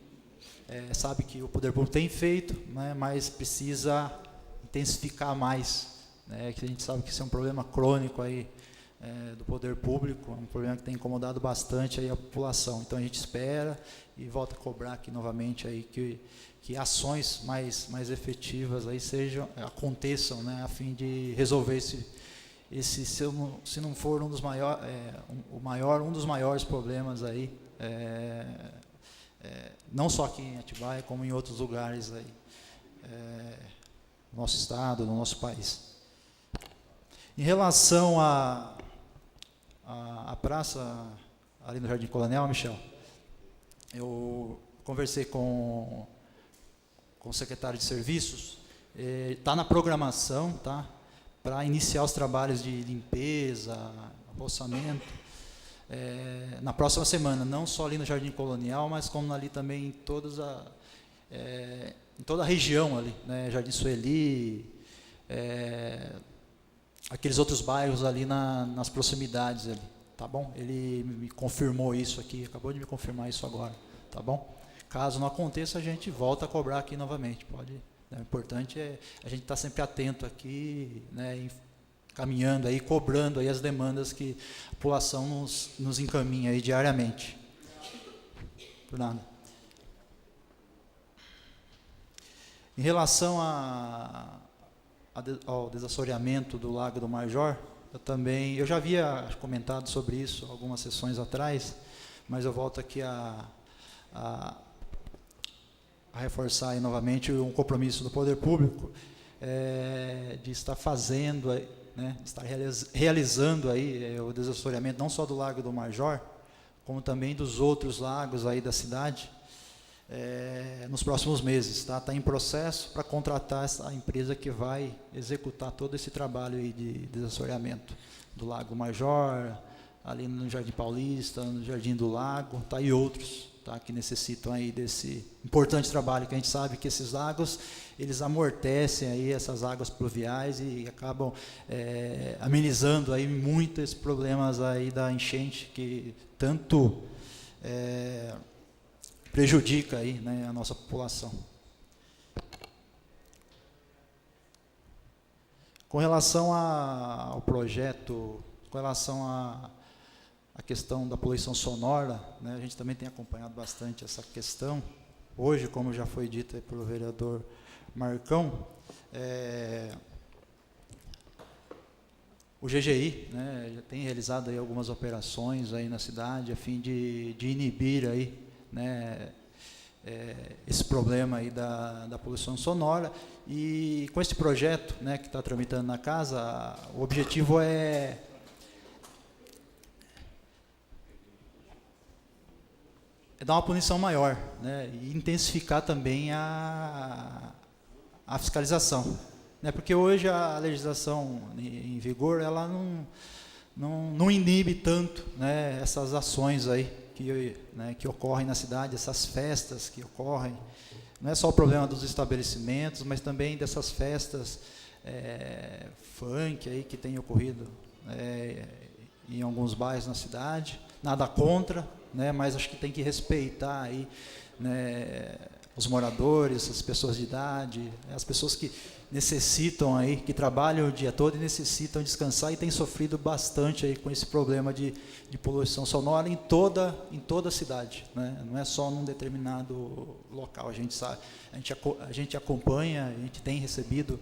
[SPEAKER 8] sabe que o poder público tem feito, né? Mas precisa intensificar mais, né? Que a gente sabe que isso é um problema crônico aí do poder público, um problema que tem incomodado bastante aí a população. Então a gente espera e volta a cobrar aqui novamente aí que ações mais efetivas aí aconteçam, né, a fim de resolver esse se não for um dos maiores problemas aí, não só aqui em Atibaia, como em outros lugares aí, no nosso estado, no nosso país. Em relação à praça ali no Jardim Coronel, Michel, eu conversei com o secretário de Serviços, está na programação, tá, para iniciar os trabalhos de limpeza, arroçamento, na próxima semana, não só ali no Jardim Colonial, mas como ali também em toda a região ali, né, Jardim Sueli, aqueles outros bairros ali nas proximidades ali, tá bom? Ele me confirmou isso aqui, acabou de me confirmar isso agora, tá bom? Caso não aconteça, a gente volta a cobrar aqui novamente, pode, né? O importante é a gente estar sempre atento aqui, né, caminhando aí, cobrando aí as demandas que a população nos encaminha aí diariamente. Por nada. Em relação ao desassoreamento do Lago do Major, eu já havia comentado sobre isso algumas sessões atrás, mas eu volto aqui a reforçar aí novamente um compromisso do poder público de estar fazendo, né, estar realizando aí o desassoreamento não só do Lago do Major, como também dos outros lagos aí da cidade, nos próximos meses, tá? Está em processo para contratar essa empresa que vai executar todo esse trabalho aí de desassoreamento do Lago Major, ali no Jardim Paulista, no Jardim do Lago, tá? E outros, tá? Que necessitam aí desse importante trabalho, que a gente sabe que esses lagos, eles amortecem aí essas águas pluviais e acabam amenizando aí muitos problemas aí da enchente, que tanto prejudica aí, né, a nossa população. Com relação ao projeto, com relação à questão da poluição sonora, né, a gente também tem acompanhado bastante essa questão. Hoje, como já foi dito pelo vereador Marcão, o GGI, né, já tem realizado aí algumas operações aí na cidade a fim de inibir aí, né, esse problema aí da poluição sonora. E com esse projeto, né, que está tramitando na casa, o objetivo é dar uma punição maior, né, e intensificar também a fiscalização, né, porque hoje a legislação em vigor ela não inibe tanto, né, essas ações aí que ocorrem na cidade, essas festas que ocorrem. Não é só o problema dos estabelecimentos, mas também dessas festas funk aí que tem ocorrido em alguns bairros na cidade. Nada contra, né, mas acho que tem que respeitar aí, né, os moradores, as pessoas de idade, as pessoas que necessitam aí, que trabalham o dia todo e necessitam descansar e têm sofrido bastante aí com esse problema de poluição sonora em toda a cidade, né? Não é só num determinado local. A gente sabe, a gente acompanha, a gente tem recebido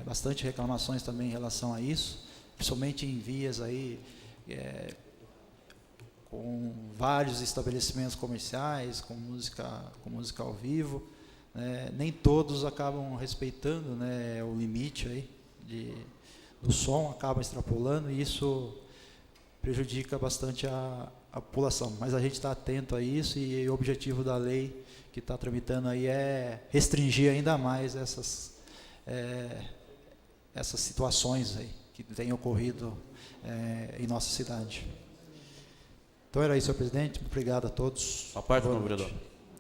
[SPEAKER 8] bastante reclamações também em relação a isso, principalmente em vias aí com vários estabelecimentos comerciais, com música ao vivo. Nem todos acabam respeitando, né, o limite aí do som, acabam extrapolando, e isso prejudica bastante a população. Mas a gente está atento a isso, e o objetivo da lei que está tramitando aí é restringir ainda mais essas situações aí que têm ocorrido em nossa cidade. Então era isso, senhor presidente. Obrigado a todos.
[SPEAKER 7] A parte do vereador.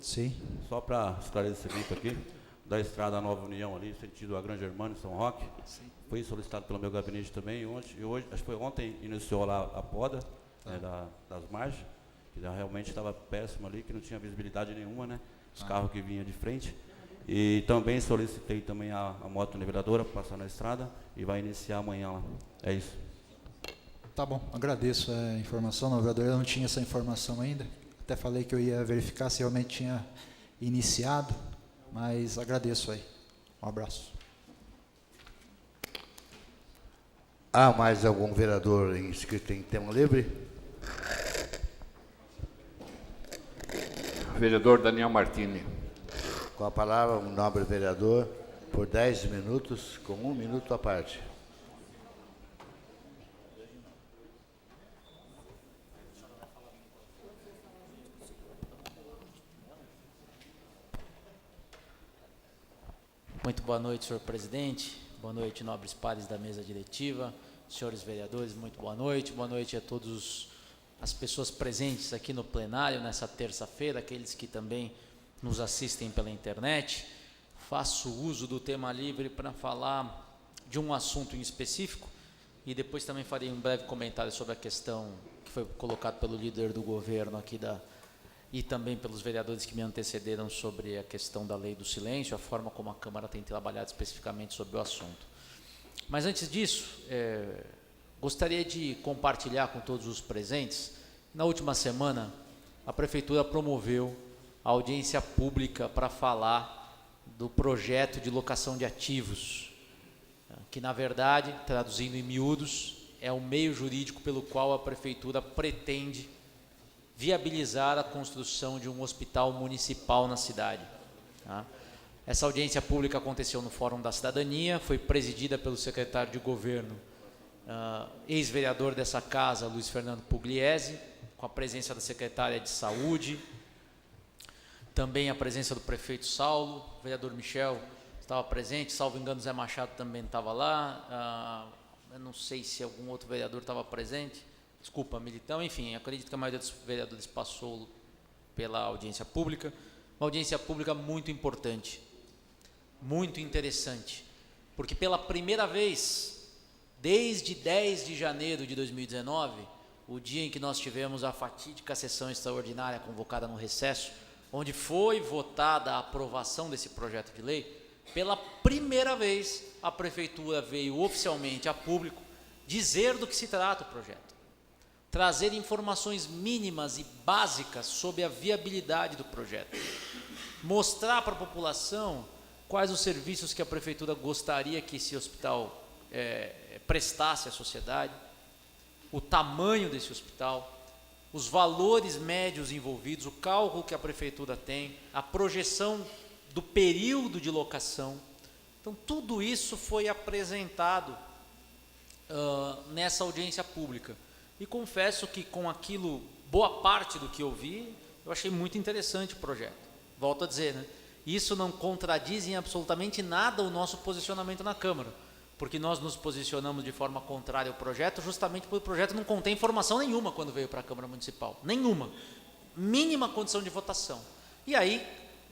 [SPEAKER 8] Sim.
[SPEAKER 7] Só para esclarecimento aqui, da estrada Nova União ali, sentido a Grande Germânia, São Roque, sim, foi solicitado pelo meu gabinete também, e hoje, acho que foi ontem, iniciou lá a poda, né, das margens, que realmente estava péssimo ali, que não tinha visibilidade nenhuma, né, os carros que vinham de frente. E também solicitei também a moto niveladora para passar na estrada, e vai iniciar amanhã lá. É isso.
[SPEAKER 8] Tá bom, agradeço a informação, na verdade eu não tinha essa informação ainda. Até falei que eu ia verificar se realmente tinha iniciado, mas agradeço aí. Um abraço.
[SPEAKER 2] Há mais algum vereador inscrito em tema livre?
[SPEAKER 1] Vereador Daniel Martini.
[SPEAKER 2] Com a palavra, um nobre vereador, por 10 minutos, com 1 minuto à parte.
[SPEAKER 9] Muito boa noite, senhor presidente. Boa noite, nobres pares da mesa diretiva, senhores vereadores, muito boa noite. Boa noite a todas as pessoas presentes aqui no plenário nessa terça-feira, aqueles que também nos assistem pela internet. Faço uso do tema livre para falar de um assunto em específico e depois também farei um breve comentário sobre a questão que foi colocada pelo líder do governo aqui e também pelos vereadores que me antecederam sobre a questão da lei do silêncio, a forma como a Câmara tem trabalhado especificamente sobre o assunto. Mas antes disso, gostaria de compartilhar com todos os presentes, na última semana, a Prefeitura promoveu a audiência pública para falar do projeto de locação de ativos, que na verdade, traduzindo em miúdos, é o meio jurídico pelo qual a Prefeitura pretende viabilizar a construção de um hospital municipal na cidade. Tá? Essa audiência pública aconteceu no Fórum da Cidadania, foi presidida pelo secretário de Governo, ex-vereador dessa casa, Luiz Fernando Pugliese, com a presença da secretária de Saúde, também a presença do prefeito Saulo, o vereador Michel estava presente, salvo engano Zé Machado também estava lá, eu não sei se algum outro vereador estava presente, desculpa, Militão, enfim, acredito que a maioria dos vereadores passou pela audiência pública, uma audiência pública muito importante, muito interessante, porque pela primeira vez, desde 10 de janeiro de 2019, o dia em que nós tivemos a fatídica sessão extraordinária convocada no recesso, onde foi votada a aprovação desse projeto de lei, pela primeira vez a Prefeitura veio oficialmente a público dizer do que se trata o projeto, trazer informações mínimas e básicas sobre a viabilidade do projeto, mostrar para a população quais os serviços que a Prefeitura gostaria que esse hospital prestasse à sociedade, o tamanho desse hospital, os valores médios envolvidos, o cálculo que a prefeitura tem, a projeção do período de locação. Então, tudo isso foi apresentado nessa audiência pública. E confesso que com aquilo, boa parte do que eu vi, eu achei muito interessante o projeto. Volto a dizer, né? Isso não contradiz em absolutamente nada o nosso posicionamento na Câmara, porque nós nos posicionamos de forma contrária ao projeto, justamente porque o projeto não contém informação nenhuma quando veio para a Câmara Municipal. Nenhuma. Mínima condição de votação. E aí,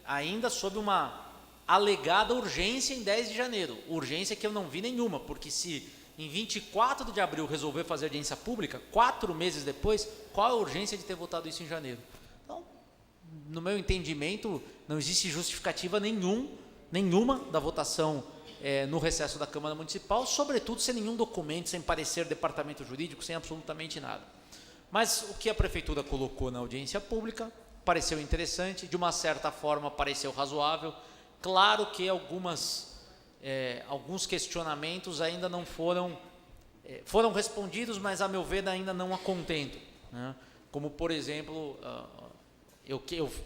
[SPEAKER 9] ainda sob uma alegada urgência em 10 de janeiro. Urgência que eu não vi nenhuma, porque se em 24 de abril resolver fazer audiência pública, 4 meses depois, qual a urgência de ter votado isso em janeiro? Então, no meu entendimento, não existe justificativa nenhuma da votação no recesso da Câmara Municipal, sobretudo sem nenhum documento, sem parecer do departamento jurídico, sem absolutamente nada. Mas o que a Prefeitura colocou na audiência pública pareceu interessante, de uma certa forma pareceu razoável. Claro que alguns questionamentos ainda não foram respondidos, mas a meu ver ainda não a contentam, né? Como, por exemplo, eu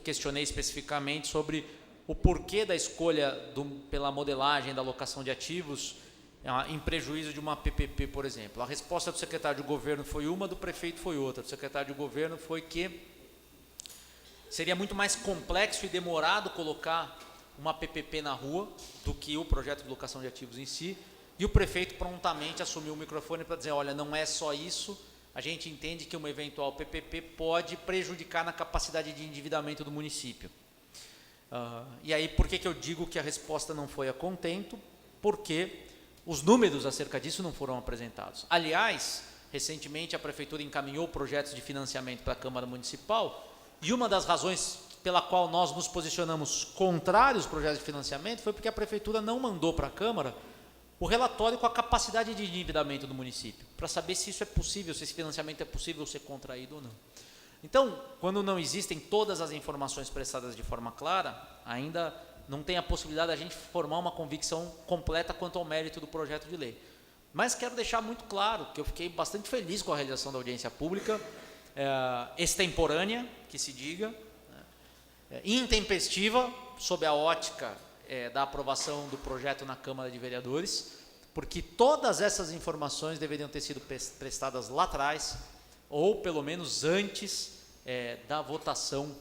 [SPEAKER 9] questionei especificamente sobre o porquê da escolha pela modelagem da alocação de ativos em prejuízo de uma PPP, por exemplo. A resposta do secretário de governo foi uma, do prefeito foi outra. Do secretário de governo foi que seria muito mais complexo e demorado colocar uma PPP na rua do que o projeto de locação de ativos em si, e o prefeito prontamente assumiu o microfone para dizer, olha, não é só isso, a gente entende que uma eventual PPP pode prejudicar na capacidade de endividamento do município. E aí, por que eu digo que a resposta não foi a contento? Porque os números acerca disso não foram apresentados. Aliás, recentemente a Prefeitura encaminhou projetos de financiamento para a Câmara Municipal, e uma das razões pela qual nós nos posicionamos contrários aos projetos de financiamento foi porque a Prefeitura não mandou para a Câmara o relatório com a capacidade de endividamento do município, para saber se isso é possível, se esse financiamento é possível ser contraído ou não. Então, quando não existem todas as informações prestadas de forma clara, ainda não tem a possibilidade de a gente formar uma convicção completa quanto ao mérito do projeto de lei. Mas quero deixar muito claro que eu fiquei bastante feliz com a realização da audiência pública, extemporânea, que se diga, intempestiva, sob a ótica da aprovação do projeto na Câmara de Vereadores, porque todas essas informações deveriam ter sido prestadas lá atrás, ou pelo menos antes da votação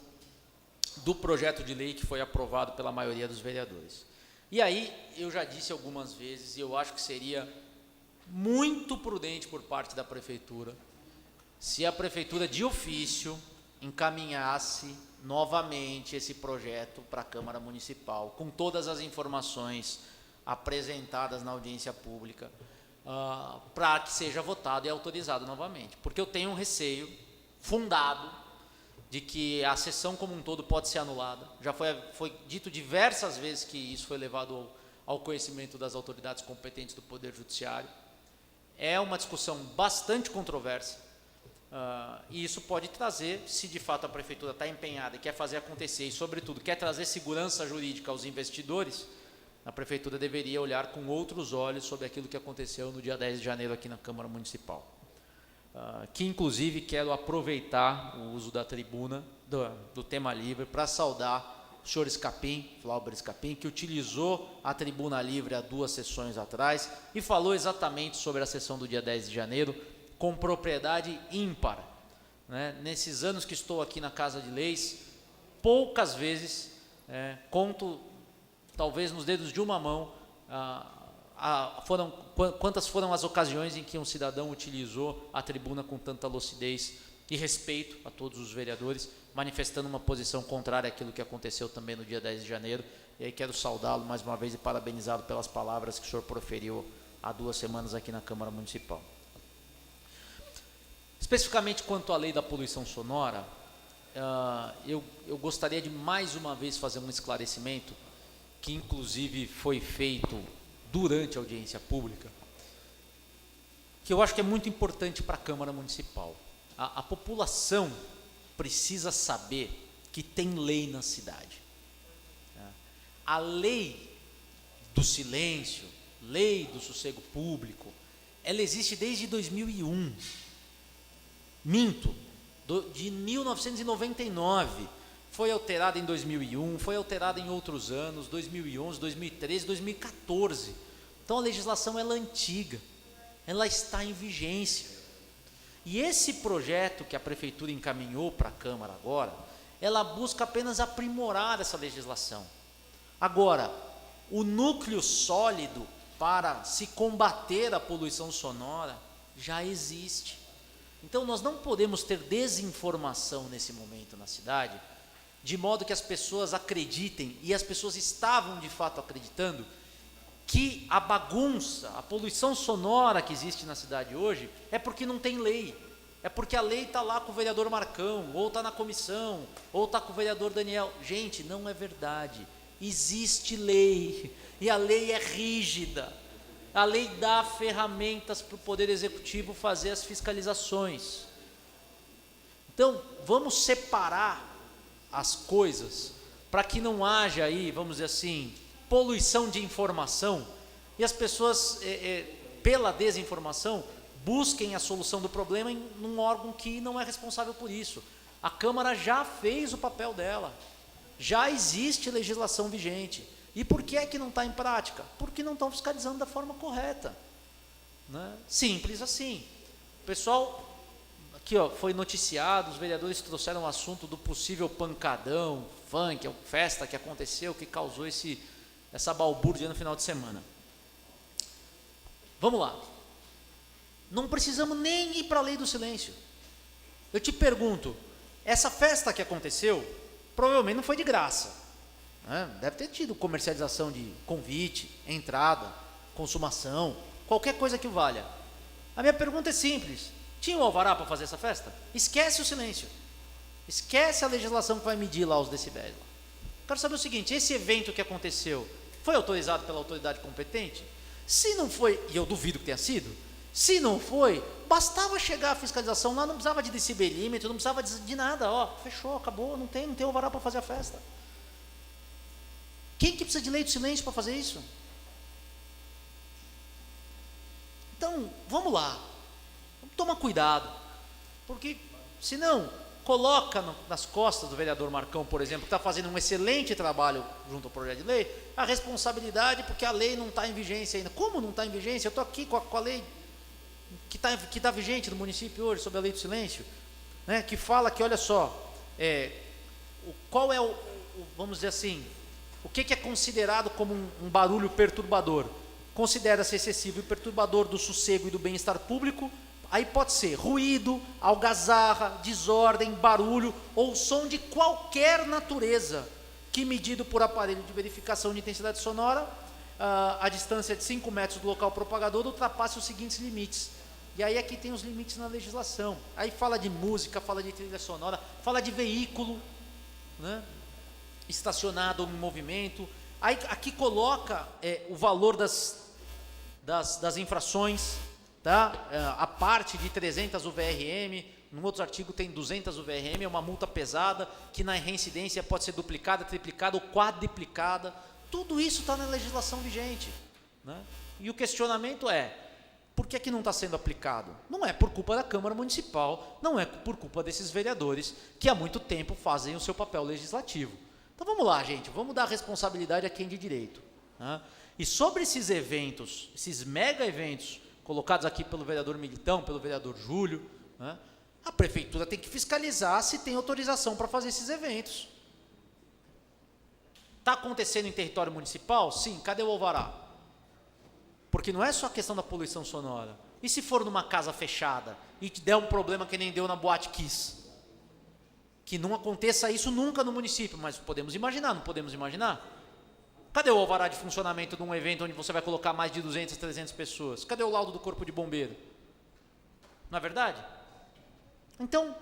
[SPEAKER 9] do projeto de lei que foi aprovado pela maioria dos vereadores. E aí, eu já disse algumas vezes, e eu acho que seria muito prudente por parte da Prefeitura, se a Prefeitura de ofício encaminhasse novamente esse projeto para a Câmara Municipal, com todas as informações apresentadas na audiência pública, para que seja votado e autorizado novamente. Porque eu tenho um receio fundado de que a sessão como um todo pode ser anulada. Já foi dito diversas vezes que isso foi levado ao conhecimento das autoridades competentes do Poder Judiciário. É uma discussão bastante controversa, e isso pode trazer, se de fato a Prefeitura está empenhada e quer fazer acontecer, e sobretudo quer trazer segurança jurídica aos investidores, a Prefeitura deveria olhar com outros olhos sobre aquilo que aconteceu no dia 10 de janeiro aqui na Câmara Municipal. Que inclusive quero aproveitar o uso da tribuna do tema livre para saudar o senhor Escapim, Flauber Escapim, que utilizou a tribuna livre há 2 sessões atrás e falou exatamente sobre a sessão do dia 10 de janeiro com propriedade ímpar, né? Nesses anos que estou aqui na Casa de Leis, poucas vezes conto, talvez nos dedos de uma mão, quantas foram as ocasiões em que um cidadão utilizou a tribuna com tanta lucidez e respeito a todos os vereadores, manifestando uma posição contrária àquilo que aconteceu também no dia 10 de janeiro. E aí quero saudá-lo mais uma vez e parabenizá-lo pelas palavras que o senhor proferiu há 2 semanas aqui na Câmara Municipal. Especificamente quanto à lei da poluição sonora, eu gostaria de mais uma vez fazer um esclarecimento, que inclusive foi feito durante a audiência pública, que eu acho que é muito importante para a Câmara Municipal. A população precisa saber que tem lei na cidade. A lei do silêncio, lei do sossego público, ela existe desde 2001. Minto, de 1999. Foi alterada em 2001, foi alterada em outros anos, 2011, 2013, 2014. Então a legislação ela é antiga, ela está em vigência. E esse projeto que a Prefeitura encaminhou para a Câmara agora, ela busca apenas aprimorar essa legislação. Agora, o núcleo sólido para se combater a poluição sonora já existe. Então nós não podemos ter desinformação nesse momento na cidade, de modo que as pessoas acreditem, e as pessoas estavam de fato acreditando, que a bagunça, a poluição sonora que existe na cidade hoje, é porque não tem lei, é porque a lei está lá com o vereador Marcão, ou está na comissão, ou está com o vereador Daniel. Gente, não é verdade, existe lei, e a lei é rígida, a lei dá ferramentas para o Poder Executivo fazer as fiscalizações. Então, vamos separar as coisas, para que não haja aí, vamos dizer assim, poluição de informação, e as pessoas, pela desinformação, busquem a solução do problema em um órgão que não é responsável por isso. A Câmara já fez o papel dela, já existe legislação vigente. E por que é que não está em prática? Porque não estão fiscalizando da forma correta, né? Simples assim. O pessoal, aqui ó, foi noticiado, os vereadores trouxeram o assunto do possível pancadão, funk, festa que aconteceu, que causou essa balbúrdia no final de semana. Vamos lá. Não precisamos nem ir para a lei do silêncio. Eu te pergunto, essa festa que aconteceu, provavelmente não foi de graça, né? Deve ter tido comercialização de convite, entrada, consumação, qualquer coisa que valha. A minha pergunta é simples: tinha o alvará para fazer essa festa? Esquece o silêncio, esquece a legislação que vai medir lá os decibéis. Quero saber o seguinte: esse evento que aconteceu foi autorizado pela autoridade competente? Se não foi, e eu duvido que tenha sido, se não foi, bastava chegar a fiscalização lá, não precisava de decibelímetro, não precisava de nada, ó, fechou, acabou, não tem alvará para fazer a festa. Quem que precisa de lei do silêncio para fazer isso? Então, vamos lá, vamos tomar cuidado, porque senão coloca nas costas do vereador Marcão, por exemplo, que está fazendo um excelente trabalho junto ao projeto de lei, a responsabilidade porque a lei não está em vigência ainda. Como não está em vigência? Eu estou aqui com a lei que está vigente no município hoje, sobre a lei do silêncio, né, que fala que, olha só, qual é vamos dizer assim, o que é considerado como um barulho perturbador? Considera-se excessivo e perturbador do sossego e do bem-estar público. Aí pode ser ruído, algazarra, desordem, barulho ou som de qualquer natureza que, medido por aparelho de verificação de intensidade sonora, a distância de 5 metros do local propagador, ultrapasse os seguintes limites. E aí aqui tem os limites na legislação. Aí fala de música, fala de trilha sonora, fala de veículo, né, estacionado ou em movimento. Aí aqui coloca o valor das infrações, tá? A parte de 300 UVRM, no outro artigo tem 200 UVRM, é uma multa pesada, que na reincidência pode ser duplicada, triplicada ou quadriplicada. Tudo isso está na legislação vigente, né? E o questionamento é: por que é que não está sendo aplicado? Não é por culpa da Câmara Municipal, não é por culpa desses vereadores que há muito tempo fazem o seu papel legislativo. Então vamos lá, gente, vamos dar responsabilidade a quem de direito, né? E sobre esses eventos, esses mega eventos colocados aqui pelo vereador Militão, pelo vereador Júlio, né, a prefeitura tem que fiscalizar se tem autorização para fazer esses eventos. Está acontecendo em território municipal? Sim. Cadê o alvará? Porque não é só a questão da poluição sonora. E se for numa casa fechada e te der um problema que nem deu na Boate Kiss? Que não aconteça isso nunca no município, mas podemos imaginar, não podemos imaginar? Cadê o alvará de funcionamento de um evento onde você vai colocar mais de 200, 300 pessoas? Cadê o laudo do Corpo de Bombeiro? Não é verdade? Então,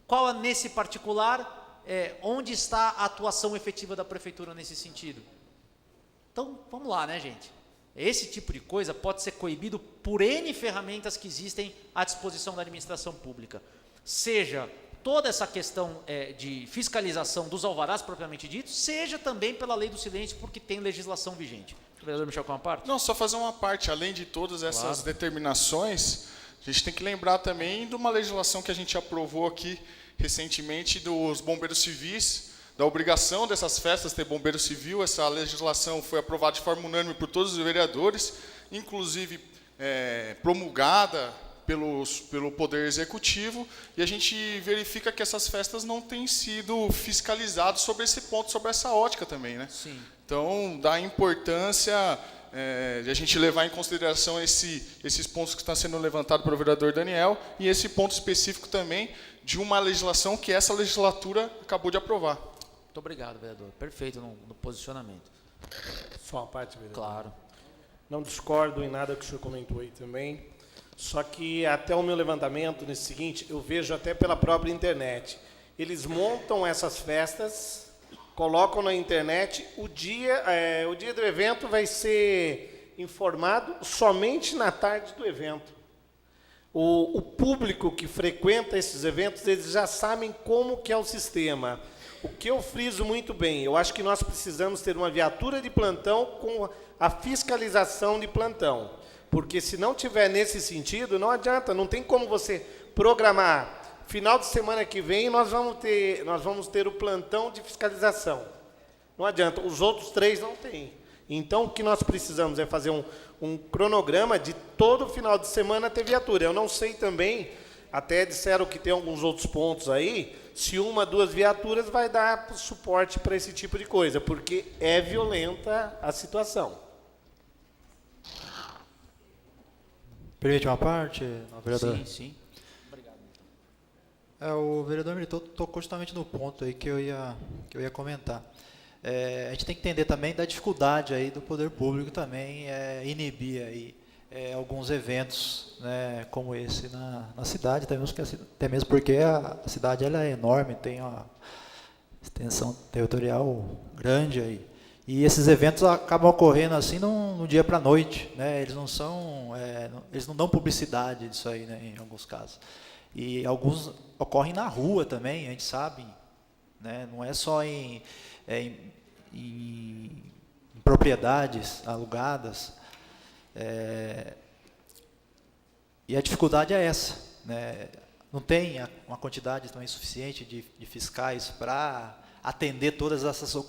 [SPEAKER 9] qual nesse particular, onde está a atuação efetiva da prefeitura nesse sentido? Então, vamos lá, né, gente? Esse tipo de coisa pode ser coibido por N ferramentas que existem à disposição da administração pública. Seja toda essa questão de fiscalização dos alvarás propriamente ditos, seja também pela lei do silêncio, porque tem legislação vigente. Muito Vereador Michel, com uma parte?
[SPEAKER 6] Não, só fazer uma parte. Além de todas essas determinações, a gente tem que lembrar também de uma legislação que a gente aprovou aqui recentemente dos bombeiros civis, da obrigação dessas festas ter bombeiro civil. Essa legislação foi aprovada de forma unânime por todos os vereadores, inclusive promulgada pelo Poder Executivo, e a gente verifica que essas festas não têm sido fiscalizadas sobre esse ponto, sobre essa ótica também, né?
[SPEAKER 9] Sim.
[SPEAKER 6] Então, dá importância de a gente levar em consideração esses pontos que estão sendo levantados pelo vereador Daniel, e esse ponto específico também de uma legislação que essa legislatura acabou de aprovar.
[SPEAKER 9] Muito obrigado, vereador. Perfeito no posicionamento.
[SPEAKER 3] Só uma parte, vereador.
[SPEAKER 9] Claro.
[SPEAKER 3] Não discordo em nada que o senhor comentou aí também. Só que até o meu levantamento, nesse seguinte, eu vejo até pela própria internet. Eles montam essas festas, colocam na internet, o dia do evento vai ser informado somente na tarde do evento. O público que frequenta esses eventos, eles já sabem como que é o sistema. O que eu friso muito bem, eu acho que nós precisamos ter uma viatura de plantão com a fiscalização de plantão. Porque se não tiver nesse sentido, não adianta, não tem como você programar. Final de semana que vem nós vamos ter o plantão de fiscalização. Não adianta, os outros 3 não têm. Então o que nós precisamos é fazer um cronograma de todo final de semana ter viatura. Eu não sei também, até disseram que tem alguns outros pontos aí, se 1, 2 viaturas vai dar suporte para esse tipo de coisa, porque é violenta a situação.
[SPEAKER 8] Permite uma parte, vereador?
[SPEAKER 9] Sim, sim. Obrigado.
[SPEAKER 8] O vereador militou tocou justamente no ponto aí que eu ia comentar. A gente tem que entender também da dificuldade aí do poder público também inibir aí alguns eventos, né, como esse na cidade, até mesmo porque a cidade ela é enorme, tem uma extensão territorial grande aí. E esses eventos acabam ocorrendo assim no dia para a noite, né? Eles não dão publicidade disso aí, né, em alguns casos. E alguns ocorrem na rua também, a gente sabe, né? Não é só em propriedades alugadas. E a dificuldade é essa, né? Não tem uma quantidade também suficiente de fiscais para atender todas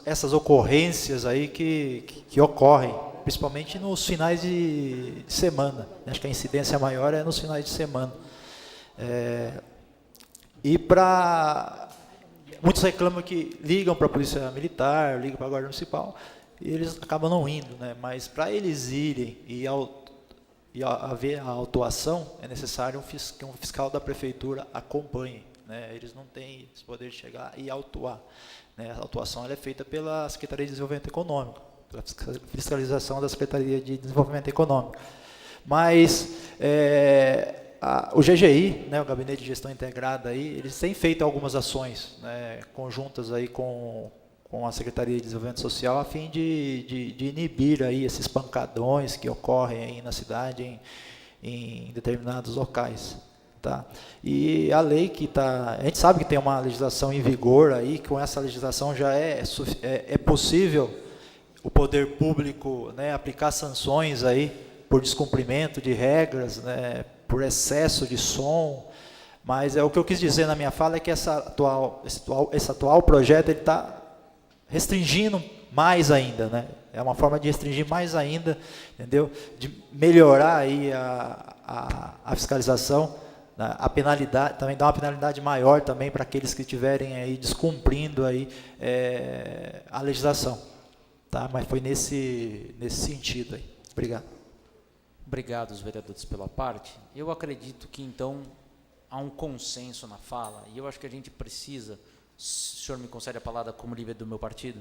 [SPEAKER 8] essas ocorrências aí que ocorrem, principalmente nos finais de semana. Acho que a incidência maior é nos finais de semana. Muitos reclamam que ligam para a Polícia Militar, ligam para a Guarda Municipal, e eles acabam não indo, né? Mas para eles irem e haver a autuação, é necessário que um fiscal da Prefeitura acompanhe, né? Eles não têm esse poder de chegar e autuar, né? A autuação ela é feita pela Secretaria de Desenvolvimento Econômico, pela fiscalização da Secretaria de Desenvolvimento Econômico. Mas o GGI, né, o Gabinete de Gestão Integrada, aí, eles têm feito algumas ações, né, conjuntas aí com a Secretaria de Desenvolvimento Social, a fim de inibir aí esses pancadões que ocorrem aí na cidade em determinados locais. Tá? E a lei a gente sabe que tem uma legislação em vigor aí, com essa legislação já é possível o poder público, né, aplicar sanções aí por descumprimento de regras, né, por excesso de som, mas o que eu quis dizer na minha fala é que esse atual projeto está restringindo mais ainda, né? É uma forma de restringir mais ainda, entendeu? De melhorar aí a fiscalização, né? A penalidade, também dá uma penalidade maior também para aqueles que estiverem aí descumprindo aí, a legislação, tá? Mas foi nesse sentido aí. Obrigado.
[SPEAKER 9] Obrigado aos vereadores pela parte. Eu acredito que, então, há um consenso na fala, e eu acho que a gente precisa... O senhor me concede a palavra como líder do meu partido?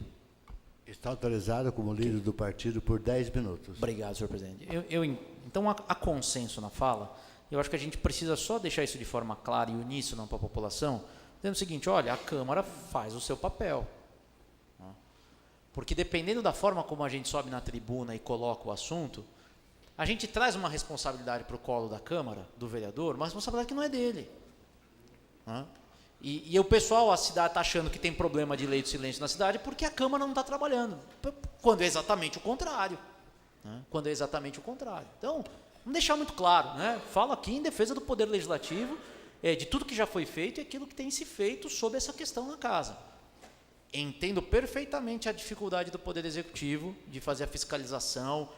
[SPEAKER 2] Está autorizado como líder do partido por 10 minutos.
[SPEAKER 9] Obrigado, senhor presidente. Então, há consenso na fala. Eu acho que a gente precisa só deixar isso de forma clara e uníssona para a população, dizendo o seguinte: olha, a Câmara faz o seu papel. Porque dependendo da forma como a gente sobe na tribuna e coloca o assunto, a gente traz uma responsabilidade para o colo da Câmara, do vereador, uma responsabilidade que não é dele. E o pessoal, a cidade está achando que tem problema de lei do silêncio na cidade porque a Câmara não está trabalhando, quando é exatamente o contrário. né? Quando é exatamente o contrário. Então, vamos deixar muito claro, né? Falo aqui em defesa do Poder Legislativo, de tudo que já foi feito e aquilo que tem se feito sobre essa questão na casa. Entendo perfeitamente a dificuldade do Poder Executivo de fazer a fiscalização,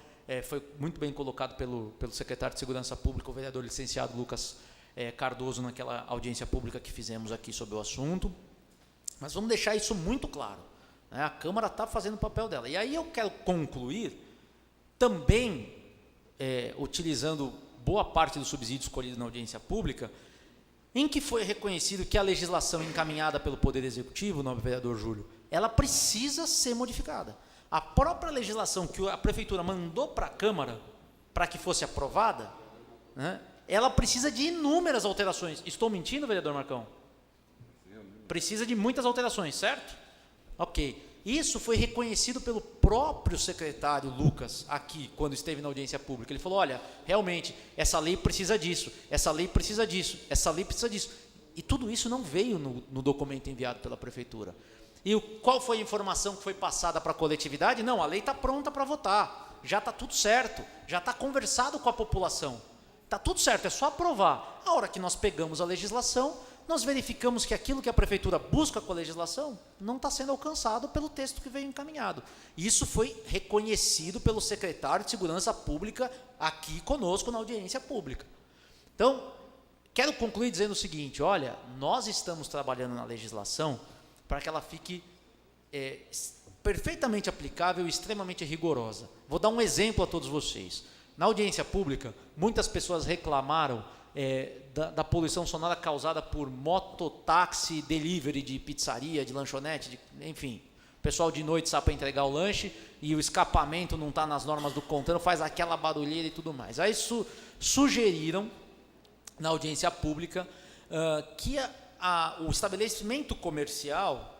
[SPEAKER 9] foi muito bem colocado pelo secretário de Segurança Pública, o vereador licenciado Lucas Cardoso, naquela audiência pública que fizemos aqui sobre o assunto, mas vamos deixar isso muito claro, né? A Câmara está fazendo o papel dela. E aí eu quero concluir também, utilizando boa parte do subsídio escolhido na audiência pública, em que foi reconhecido que a legislação encaminhada pelo Poder Executivo, nobre vereador Júlio, ela precisa ser modificada. A própria legislação que a Prefeitura mandou para a Câmara, para que fosse aprovada, né, ela precisa de inúmeras alterações. Estou mentindo, vereador Marcão? Precisa de muitas alterações, certo? Ok. Isso foi reconhecido pelo próprio secretário Lucas, aqui, quando esteve na audiência pública. Ele falou, olha, realmente, essa lei precisa disso, essa lei precisa disso, essa lei precisa disso. E tudo isso não veio no documento enviado pela Prefeitura. E qual foi a informação que foi passada para a coletividade? Não, a lei está pronta para votar, já está tudo certo, já está conversado com a população. Está tudo certo, é só aprovar. A hora que nós pegamos a legislação, nós verificamos que aquilo que a Prefeitura busca com a legislação não está sendo alcançado pelo texto que veio encaminhado. Isso foi reconhecido pelo secretário de Segurança Pública aqui conosco na audiência pública. Então, quero concluir dizendo o seguinte, olha, nós estamos trabalhando na legislação para que ela fique perfeitamente aplicável e extremamente rigorosa. Vou dar um exemplo a todos vocês. Na audiência pública, muitas pessoas reclamaram da poluição sonora causada por mototáxi, delivery de pizzaria, de lanchonete, enfim. O pessoal de noite sai para entregar o lanche e o escapamento não está nas normas do CONTRAN, faz aquela barulheira e tudo mais. Aí sugeriram, na audiência pública, que o estabelecimento comercial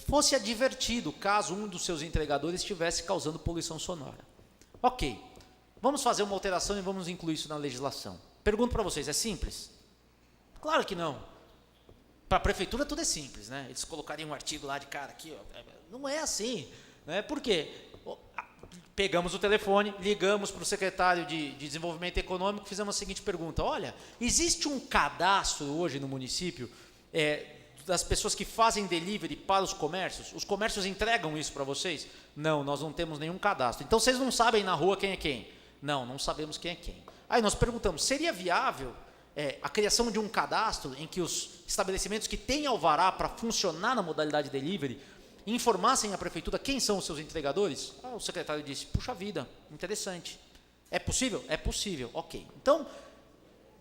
[SPEAKER 9] fosse advertido caso um dos seus entregadores estivesse causando poluição sonora. Ok, vamos fazer uma alteração e vamos incluir isso na legislação. Pergunto para vocês, é simples? Claro que não. Para a Prefeitura tudo é simples, né? Eles colocariam um artigo lá de cara aqui, ó. Não é assim, né? Por quê? Pegamos o telefone, ligamos para o secretário de Desenvolvimento Econômico, fizemos a seguinte pergunta, olha, existe um cadastro hoje no município das pessoas que fazem delivery para os comércios entregam isso para vocês? Não, nós não temos nenhum cadastro. Então vocês não sabem na rua quem é quem? Não sabemos quem é quem. Aí nós perguntamos, seria viável a criação de um cadastro em que os estabelecimentos que têm alvará para funcionar na modalidade delivery informassem à Prefeitura quem são os seus entregadores? O secretário disse, puxa vida, interessante. É possível? É possível, ok. Então,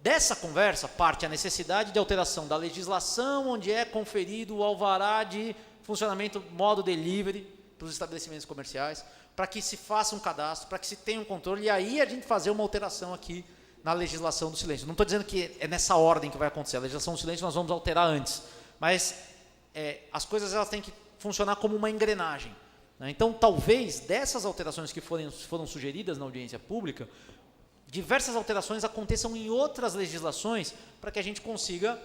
[SPEAKER 9] dessa conversa parte a necessidade de alteração da legislação onde é conferido o alvará de funcionamento modo delivery para os estabelecimentos comerciais, para que se faça um cadastro, para que se tenha um controle, e aí a gente fazer uma alteração aqui na legislação do silêncio. Não estou dizendo que é nessa ordem que vai acontecer, a legislação do silêncio nós vamos alterar antes, mas as coisas elas têm que funcionar como uma engrenagem, né? Então, talvez, dessas alterações que foram sugeridas na audiência pública, diversas alterações aconteçam em outras legislações, para que a gente consiga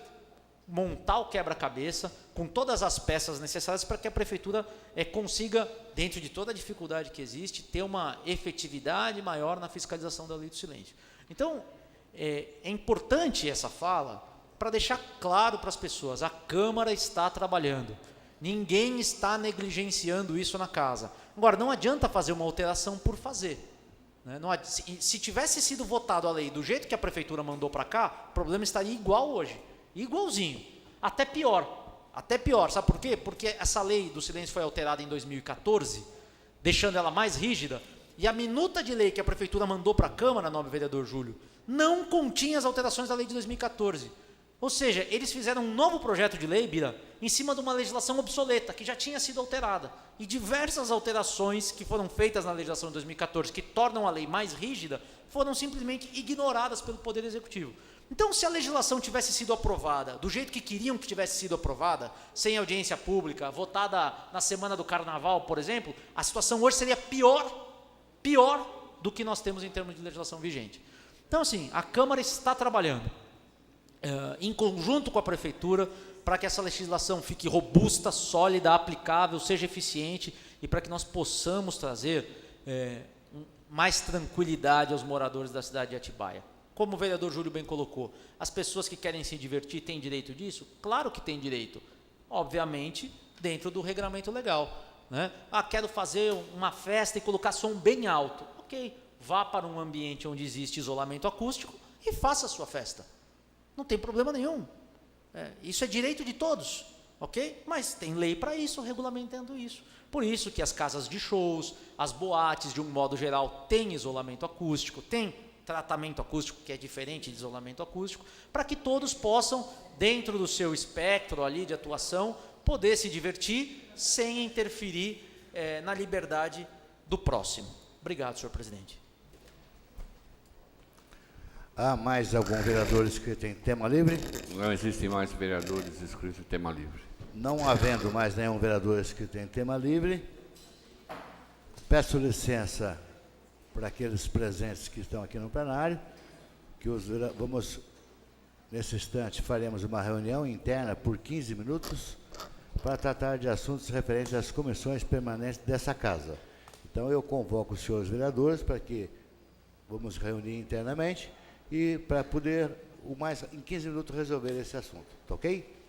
[SPEAKER 9] montar o quebra-cabeça com todas as peças necessárias para que a Prefeitura consiga, dentro de toda a dificuldade que existe, ter uma efetividade maior na fiscalização da lei do silêncio. Então, é importante essa fala para deixar claro para as pessoas, a Câmara está trabalhando, ninguém está negligenciando isso na casa. Agora, não adianta fazer uma alteração por fazer, né? Se tivesse sido votado a lei do jeito que a Prefeitura mandou para cá, o problema estaria igual hoje. Igualzinho, até pior, sabe por quê? Porque essa lei do silêncio foi alterada em 2014, deixando ela mais rígida, e a minuta de lei que a Prefeitura mandou para a Câmara, nobre vereador Júlio, não continha as alterações da lei de 2014, ou seja, eles fizeram um novo projeto de lei, Bira, em cima de uma legislação obsoleta, que já tinha sido alterada, e diversas alterações que foram feitas na legislação de 2014, que tornam a lei mais rígida, foram simplesmente ignoradas pelo Poder Executivo. Então, se a legislação tivesse sido aprovada do jeito que queriam que tivesse sido aprovada, sem audiência pública, votada na semana do Carnaval, por exemplo, a situação hoje seria pior do que nós temos em termos de legislação vigente. Então, assim, a Câmara está trabalhando em conjunto com a Prefeitura para que essa legislação fique robusta, sólida, aplicável, seja eficiente e para que nós possamos trazer mais tranquilidade aos moradores da cidade de Atibaia. Como o vereador Júlio bem colocou, as pessoas que querem se divertir têm direito disso? Claro que têm direito. Obviamente, dentro do regramento legal. Né? Quero fazer uma festa e colocar som bem alto. Ok, vá para um ambiente onde existe isolamento acústico e faça a sua festa. Não tem problema nenhum. Isso é direito de todos. Ok? Mas tem lei para isso, regulamentando isso. Por isso que as casas de shows, as boates, de um modo geral, têm isolamento acústico, tem tratamento acústico, que é diferente de isolamento acústico, para que todos possam, dentro do seu espectro ali de atuação, poder se divertir sem interferir na liberdade do próximo. Obrigado, senhor presidente.
[SPEAKER 2] Há mais algum vereador inscrito em tema livre?
[SPEAKER 1] Não existem mais vereadores inscritos em tema livre.
[SPEAKER 2] Não havendo mais nenhum vereador inscrito em tema livre, peço licença para aqueles presentes que estão aqui no plenário, que nesse instante, faremos uma reunião interna por 15 minutos para tratar de assuntos referentes às comissões permanentes dessa casa. Então, eu convoco os senhores vereadores para que vamos reunir internamente e para poder, em 15 minutos, resolver esse assunto. Tá ok?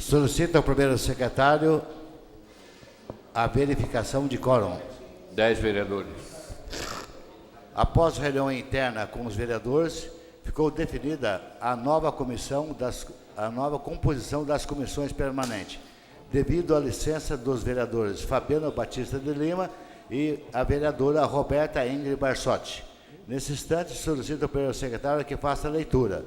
[SPEAKER 2] Solicito ao primeiro secretário a verificação de quórum.
[SPEAKER 1] 10 vereadores.
[SPEAKER 2] Após reunião interna com os vereadores, ficou definida a nova composição das comissões permanentes, devido à licença dos vereadores Fabiano Batista de Lima e a vereadora Roberta Ingrid Barsotti. Nesse instante, solicito ao primeiro secretário que faça a leitura.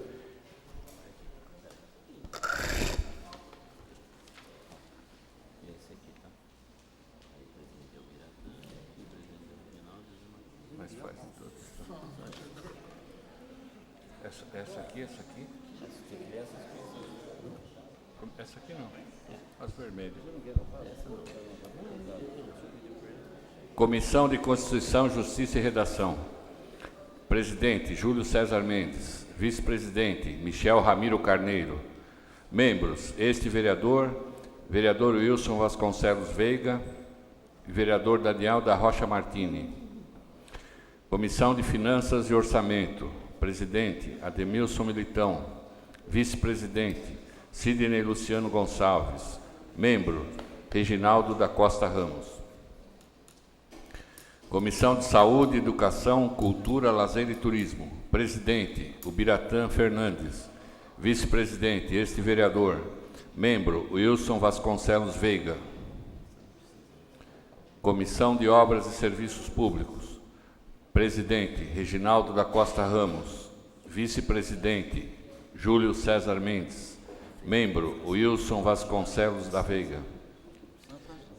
[SPEAKER 1] Essa aqui? Essa aqui não. As vermelhas. Comissão de Constituição, Justiça e Redação. Presidente, Júlio César Mendes. Vice-presidente, Michel Ramiro Carneiro. Membros, este vereador, vereador Wilson Vasconcelos Veiga e vereador Daniel da Rocha Martini. Comissão de Finanças e Orçamento. Presidente, Ademilson Militão. Vice-presidente, Sidney Luciano Gonçalves. Membro, Reginaldo da Costa Ramos. Comissão de Saúde, Educação, Cultura, Lazer e Turismo. Presidente, Ubiratã Fernandes. Vice-presidente, este vereador. Membro, Wilson Vasconcelos Veiga. Comissão de Obras e Serviços Públicos. Presidente, Reginaldo da Costa Ramos. Vice-presidente, Júlio César Mendes. Membro, Wilson Vasconcelos da Veiga.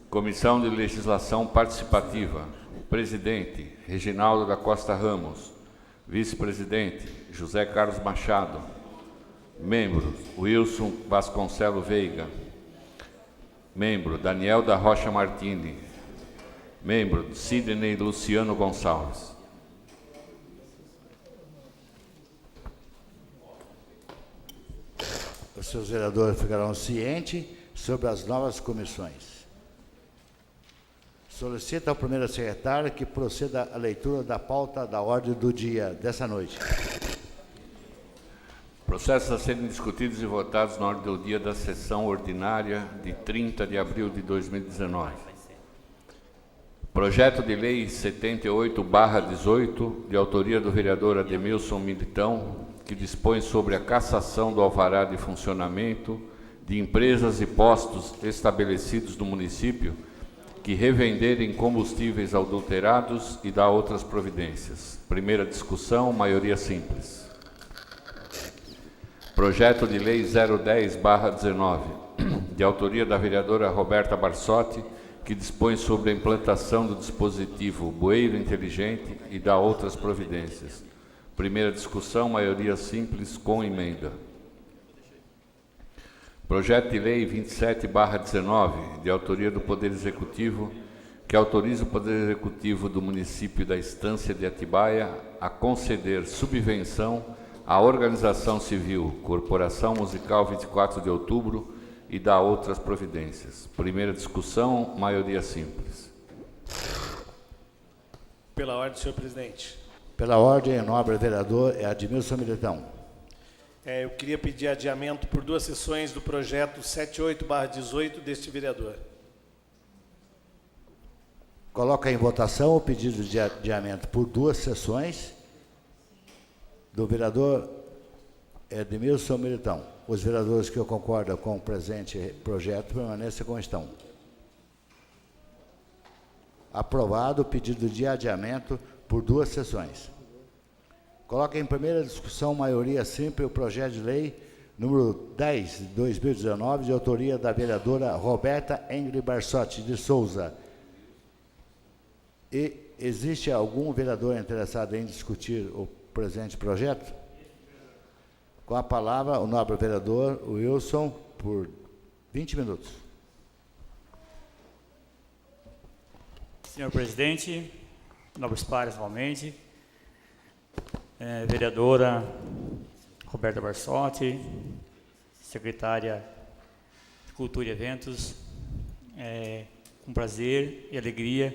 [SPEAKER 1] Comissão de Legislação Participativa. Presidente, Reginaldo da Costa Ramos. Vice-presidente, José Carlos Machado. Membros, Wilson Vasconcelos Veiga. Membro, Daniel da Rocha Martini. Membro, Sidney Luciano Gonçalves.
[SPEAKER 2] Os seus vereadores ficarão cientes sobre as novas comissões. Solicito ao primeiro secretário que proceda à leitura da pauta da ordem do dia dessa noite.
[SPEAKER 1] Processos a serem discutidos e votados na ordem do dia da sessão ordinária de 30 de abril de 2019. Projeto de Lei 78/18, de autoria do vereador Ademilson Militão, que dispõe sobre a cassação do alvará de funcionamento de empresas e postos estabelecidos no município que revenderem combustíveis adulterados e dá outras providências. Primeira discussão, maioria simples. Projeto de Lei 010/19, de autoria da vereadora Roberta Barsotti, que dispõe sobre a implantação do dispositivo Bueiro Inteligente e dá outras providências. Primeira discussão, maioria simples, com emenda. Projeto de Lei 27/19, de autoria do Poder Executivo, que autoriza o Poder Executivo do município da Estância de Atibaia a conceder subvenção à organização civil Corporação Musical 24 de Outubro e dá outras providências. Primeira discussão, maioria simples.
[SPEAKER 3] Pela ordem, senhor presidente.
[SPEAKER 2] Pela ordem, nobre vereador Ademilson Militão.
[SPEAKER 3] Eu queria pedir adiamento por 2 sessões do projeto 78/18 deste vereador.
[SPEAKER 2] Coloca em votação o pedido de adiamento por 2 sessões do vereador Ademilson Militão. Os vereadores que concordam com o presente projeto permaneçam como estão. Aprovado o pedido de adiamento por 2 sessões. Coloca em primeira discussão, maioria simples, o projeto de lei número 10 de 2019, de autoria da vereadora Roberta Ingrid Barsotti de Souza. E existe algum vereador interessado em discutir o presente projeto? Com a palavra, o nobre vereador Wilson, por 20 minutos.
[SPEAKER 5] Senhor presidente, nobres pares novamente, vereadora Roberta Barsotti, secretária de Cultura e Eventos, com prazer e alegria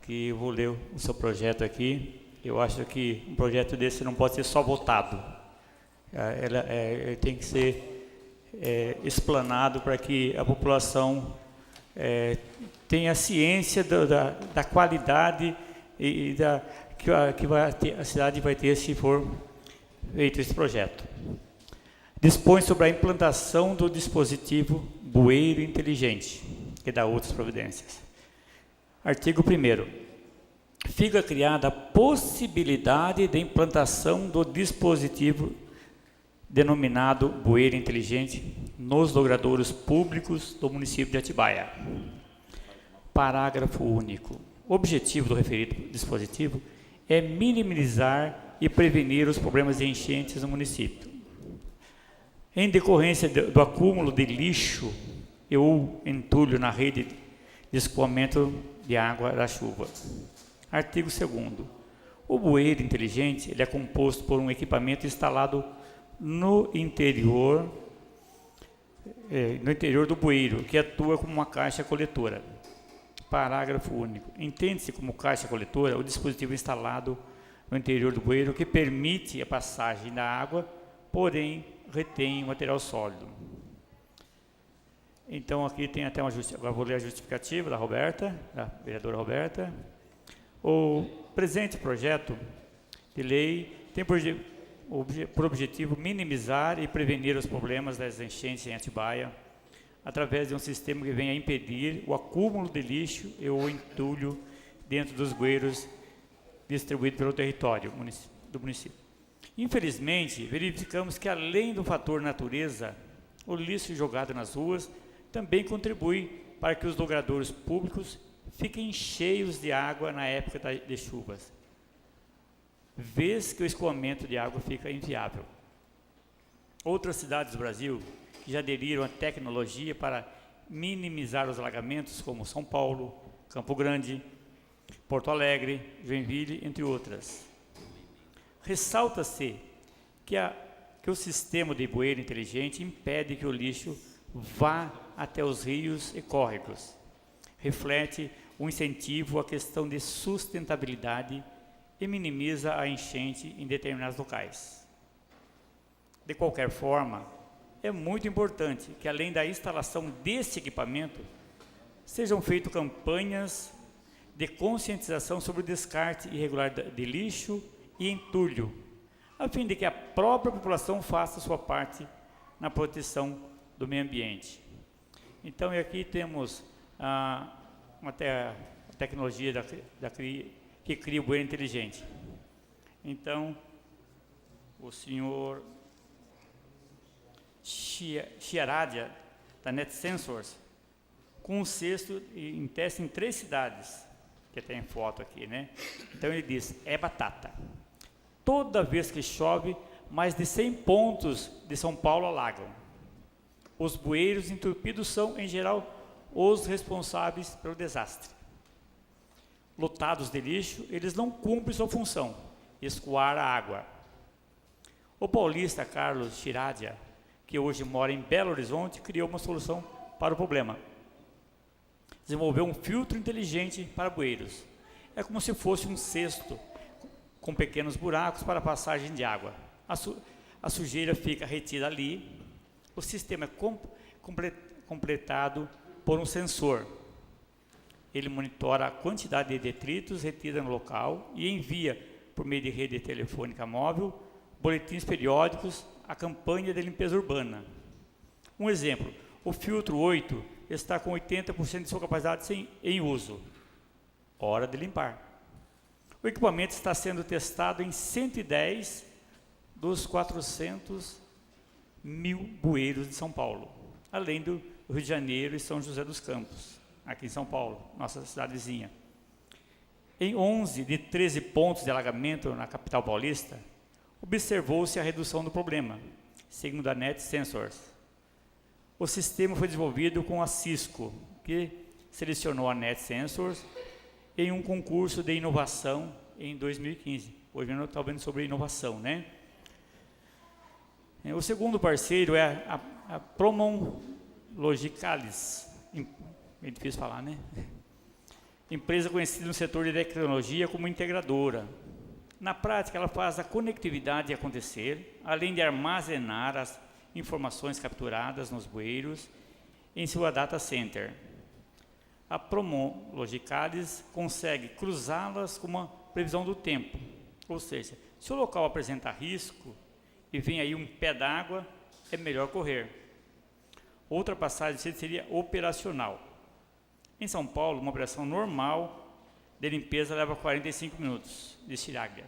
[SPEAKER 5] que eu vou ler o seu projeto aqui. Eu acho que um projeto desse não pode ser só votado, ele tem que ser explanado para que a população tenha ciência da qualidade que a cidade vai ter se for feito esse projeto. Dispõe sobre a implantação do dispositivo bueiro inteligente, que dá outras providências. Artigo 1º. Fica criada a possibilidade de implantação do dispositivo denominado bueiro inteligente nos logradouros públicos do município de Atibaia. Parágrafo único. O objetivo do referido dispositivo é minimizar e prevenir os problemas de enchentes no município. Em decorrência do acúmulo de lixo ou entulho na rede de escoamento de água da chuva. Artigo 2º. O bueiro inteligente ele é composto por um equipamento instalado no interior do bueiro, que atua como uma caixa coletora. Parágrafo único. Entende-se como caixa coletora o dispositivo instalado no interior do bueiro que permite a passagem da água, porém retém o material sólido. Então aqui tem até uma justificativa, agora vou ler a justificativa da Roberta, da vereadora Roberta. O presente projeto de lei tem por objetivo minimizar e prevenir os problemas das enchentes em Atibaia, através de um sistema que venha a impedir o acúmulo de lixo e o entulho dentro dos bueiros distribuídos pelo território do município. Infelizmente, verificamos que, além do fator natureza, o lixo jogado nas ruas também contribui para que os logradouros públicos fiquem cheios de água na época de chuvas, vez que o escoamento de água fica inviável. Outras cidades do Brasil que já aderiram à tecnologia para minimizar os alagamentos, como São Paulo, Campo Grande, Porto Alegre, Joinville, entre outras. Ressalta-se que o sistema de bueiro inteligente impede que o lixo vá até os rios e córregos. Reflete um incentivo à questão de sustentabilidade e minimiza a enchente em determinados locais. De qualquer forma, é muito importante que, além da instalação desse equipamento, sejam feitas campanhas de conscientização sobre o descarte irregular de lixo e entulho, a fim de que a própria população faça a sua parte na proteção do meio ambiente. Então, aqui temos uma tecnologia que cria o bueiro inteligente. Então, o senhor Chiaradia, da Net Sensors, com um cesto em teste em 3 cidades, que tem foto aqui, né? Então ele diz, é batata. Toda vez que chove, mais de 100 pontos de São Paulo alagam. Os bueiros entupidos são, em geral, os responsáveis pelo desastre. Lotados de lixo, eles não cumprem sua função, escoar a água. O paulista Carlos Chiaradia, que hoje mora em Belo Horizonte, criou uma solução para o problema. Desenvolveu um filtro inteligente para bueiros. É como se fosse um cesto com pequenos buracos para a passagem de água. A sujeira fica retida ali. O sistema é completado por um sensor. Ele monitora a quantidade de detritos retida no local e envia, por meio de rede telefônica móvel, boletins periódicos, a campanha de limpeza urbana. Um exemplo, o filtro 8 está com 80% de sua capacidade em uso. Hora de limpar. O equipamento está sendo testado em 110 dos 400 mil bueiros de São Paulo, além do Rio de Janeiro e São José dos Campos, aqui em São Paulo, nossa cidade vizinha. Em 11 de 13 pontos de alagamento na capital paulista, observou-se a redução do problema, segundo a Net Sensors. O sistema foi desenvolvido com a Cisco, que selecionou a Net Sensors em um concurso de inovação em 2015. Hoje nós estamos vendo sobre inovação, né? O segundo parceiro é a Promon Logicalis, é difícil falar, né? Empresa conhecida no setor de tecnologia como integradora. Na prática, ela faz a conectividade acontecer, além de armazenar as informações capturadas nos bueiros em sua data center. A Promologicalis consegue cruzá-las com uma previsão do tempo, ou seja, se o local apresenta risco e vem aí um pé d'água, é melhor correr. Outra passagem seria operacional. Em São Paulo, uma operação normal de limpeza leva 45 minutos de estiráglia.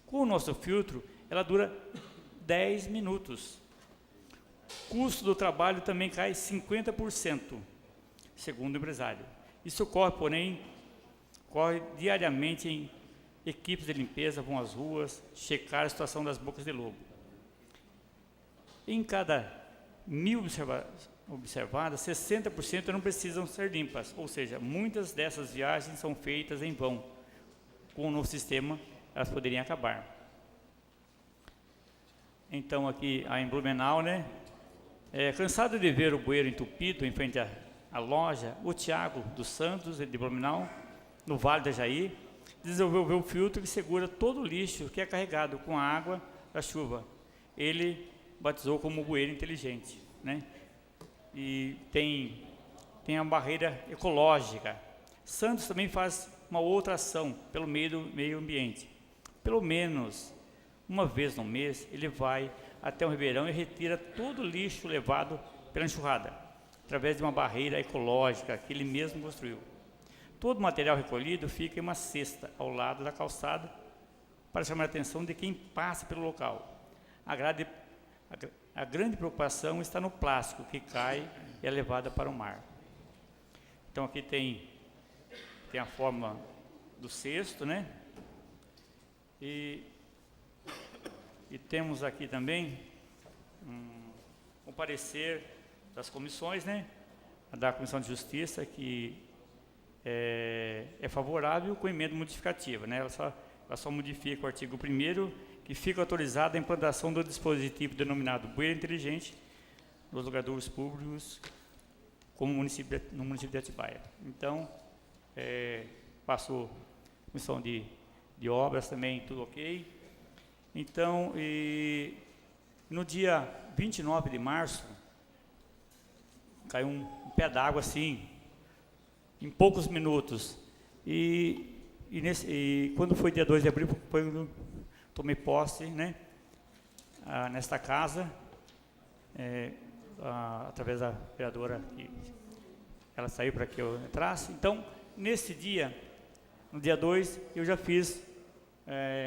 [SPEAKER 5] Com o nosso filtro, ela dura 10 minutos. O custo do trabalho também cai 50%, segundo o empresário. Isso ocorre, ocorre diariamente em equipes de limpeza, vão às ruas, checar a situação das bocas de lobo. Em cada 1.000 observadas, 60% não precisam ser limpas, ou seja, muitas dessas viagens são feitas em vão. Com o novo sistema, elas poderiam acabar. Então, aqui em Blumenau, né? Cansado de ver o bueiro entupido em frente à loja, o Tiago dos Santos, de Blumenau, no Vale da Jaí, desenvolveu o filtro que segura todo o lixo que é carregado com a água da chuva. Ele batizou como bueiro inteligente, né? E tem a barreira ecológica. Santos também faz uma outra ação pelo meio ambiente. Pelo menos uma vez no mês, ele vai até um ribeirão e retira todo o lixo levado pela enxurrada, através de uma barreira ecológica que ele mesmo construiu. Todo o material recolhido fica em uma cesta ao lado da calçada para chamar a atenção de quem passa pelo local. A grande preocupação está no plástico que cai e é levado para o mar. Então aqui tem a forma do cesto, né? E temos aqui também um parecer das comissões, né? Da Comissão de Justiça, que é favorável com emenda modificativa, né? Ela só modifica o artigo 1º, que fica autorizada a implantação do dispositivo denominado bueiro inteligente nos lugadouros públicos como no município de Atibaia. Então, passou comissão de obras também, tudo ok. Então, no dia 29 de março, caiu um pé d'água assim, em poucos minutos. E quando foi dia 2 de abril, foi quando tomei posse, né, nesta casa, através da vereadora, ela saiu para que eu entrasse. Então, nesse dia, no dia 2, eu já fiz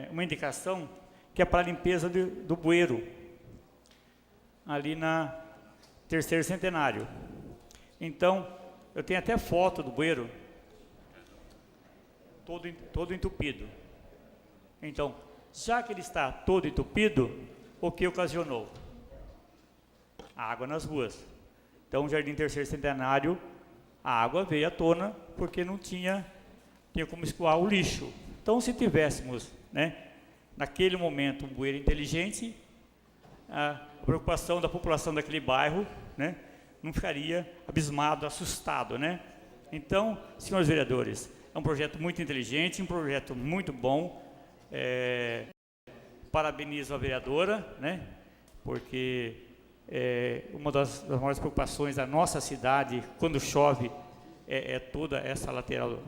[SPEAKER 5] uma indicação que é para a limpeza do bueiro, ali na Terceiro Centenário. Então, eu tenho até foto do bueiro, todo entupido. Então, já que ele está todo entupido, o que ocasionou? A água nas ruas. Então, o Jardim Terceiro Centenário, a água veio à tona porque não tinha como escoar o lixo. Então, se tivéssemos, né, naquele momento, um bueiro inteligente, a preocupação da população daquele bairro, né, não ficaria abismado, assustado, né? Então, senhores vereadores, é um projeto muito inteligente, um projeto muito bom. Parabenizo a vereadora, né, porque uma das maiores preocupações da nossa cidade, quando chove, é toda essa lateral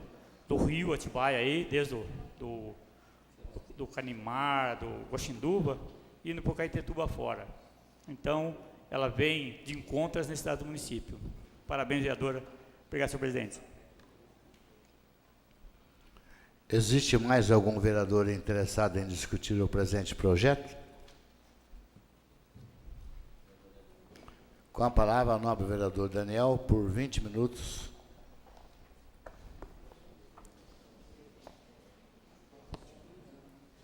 [SPEAKER 5] do rio Atibaia, aí, desde do Canimar, do Guaxinduva, indo para o Caetetuba fora. Então, ela vem de encontro às necessidades do município. Parabéns, vereadora. Obrigado, senhor presidente.
[SPEAKER 2] Existe mais algum vereador interessado em discutir o presente projeto? Com a palavra, o nobre vereador Daniel, por 20 minutos.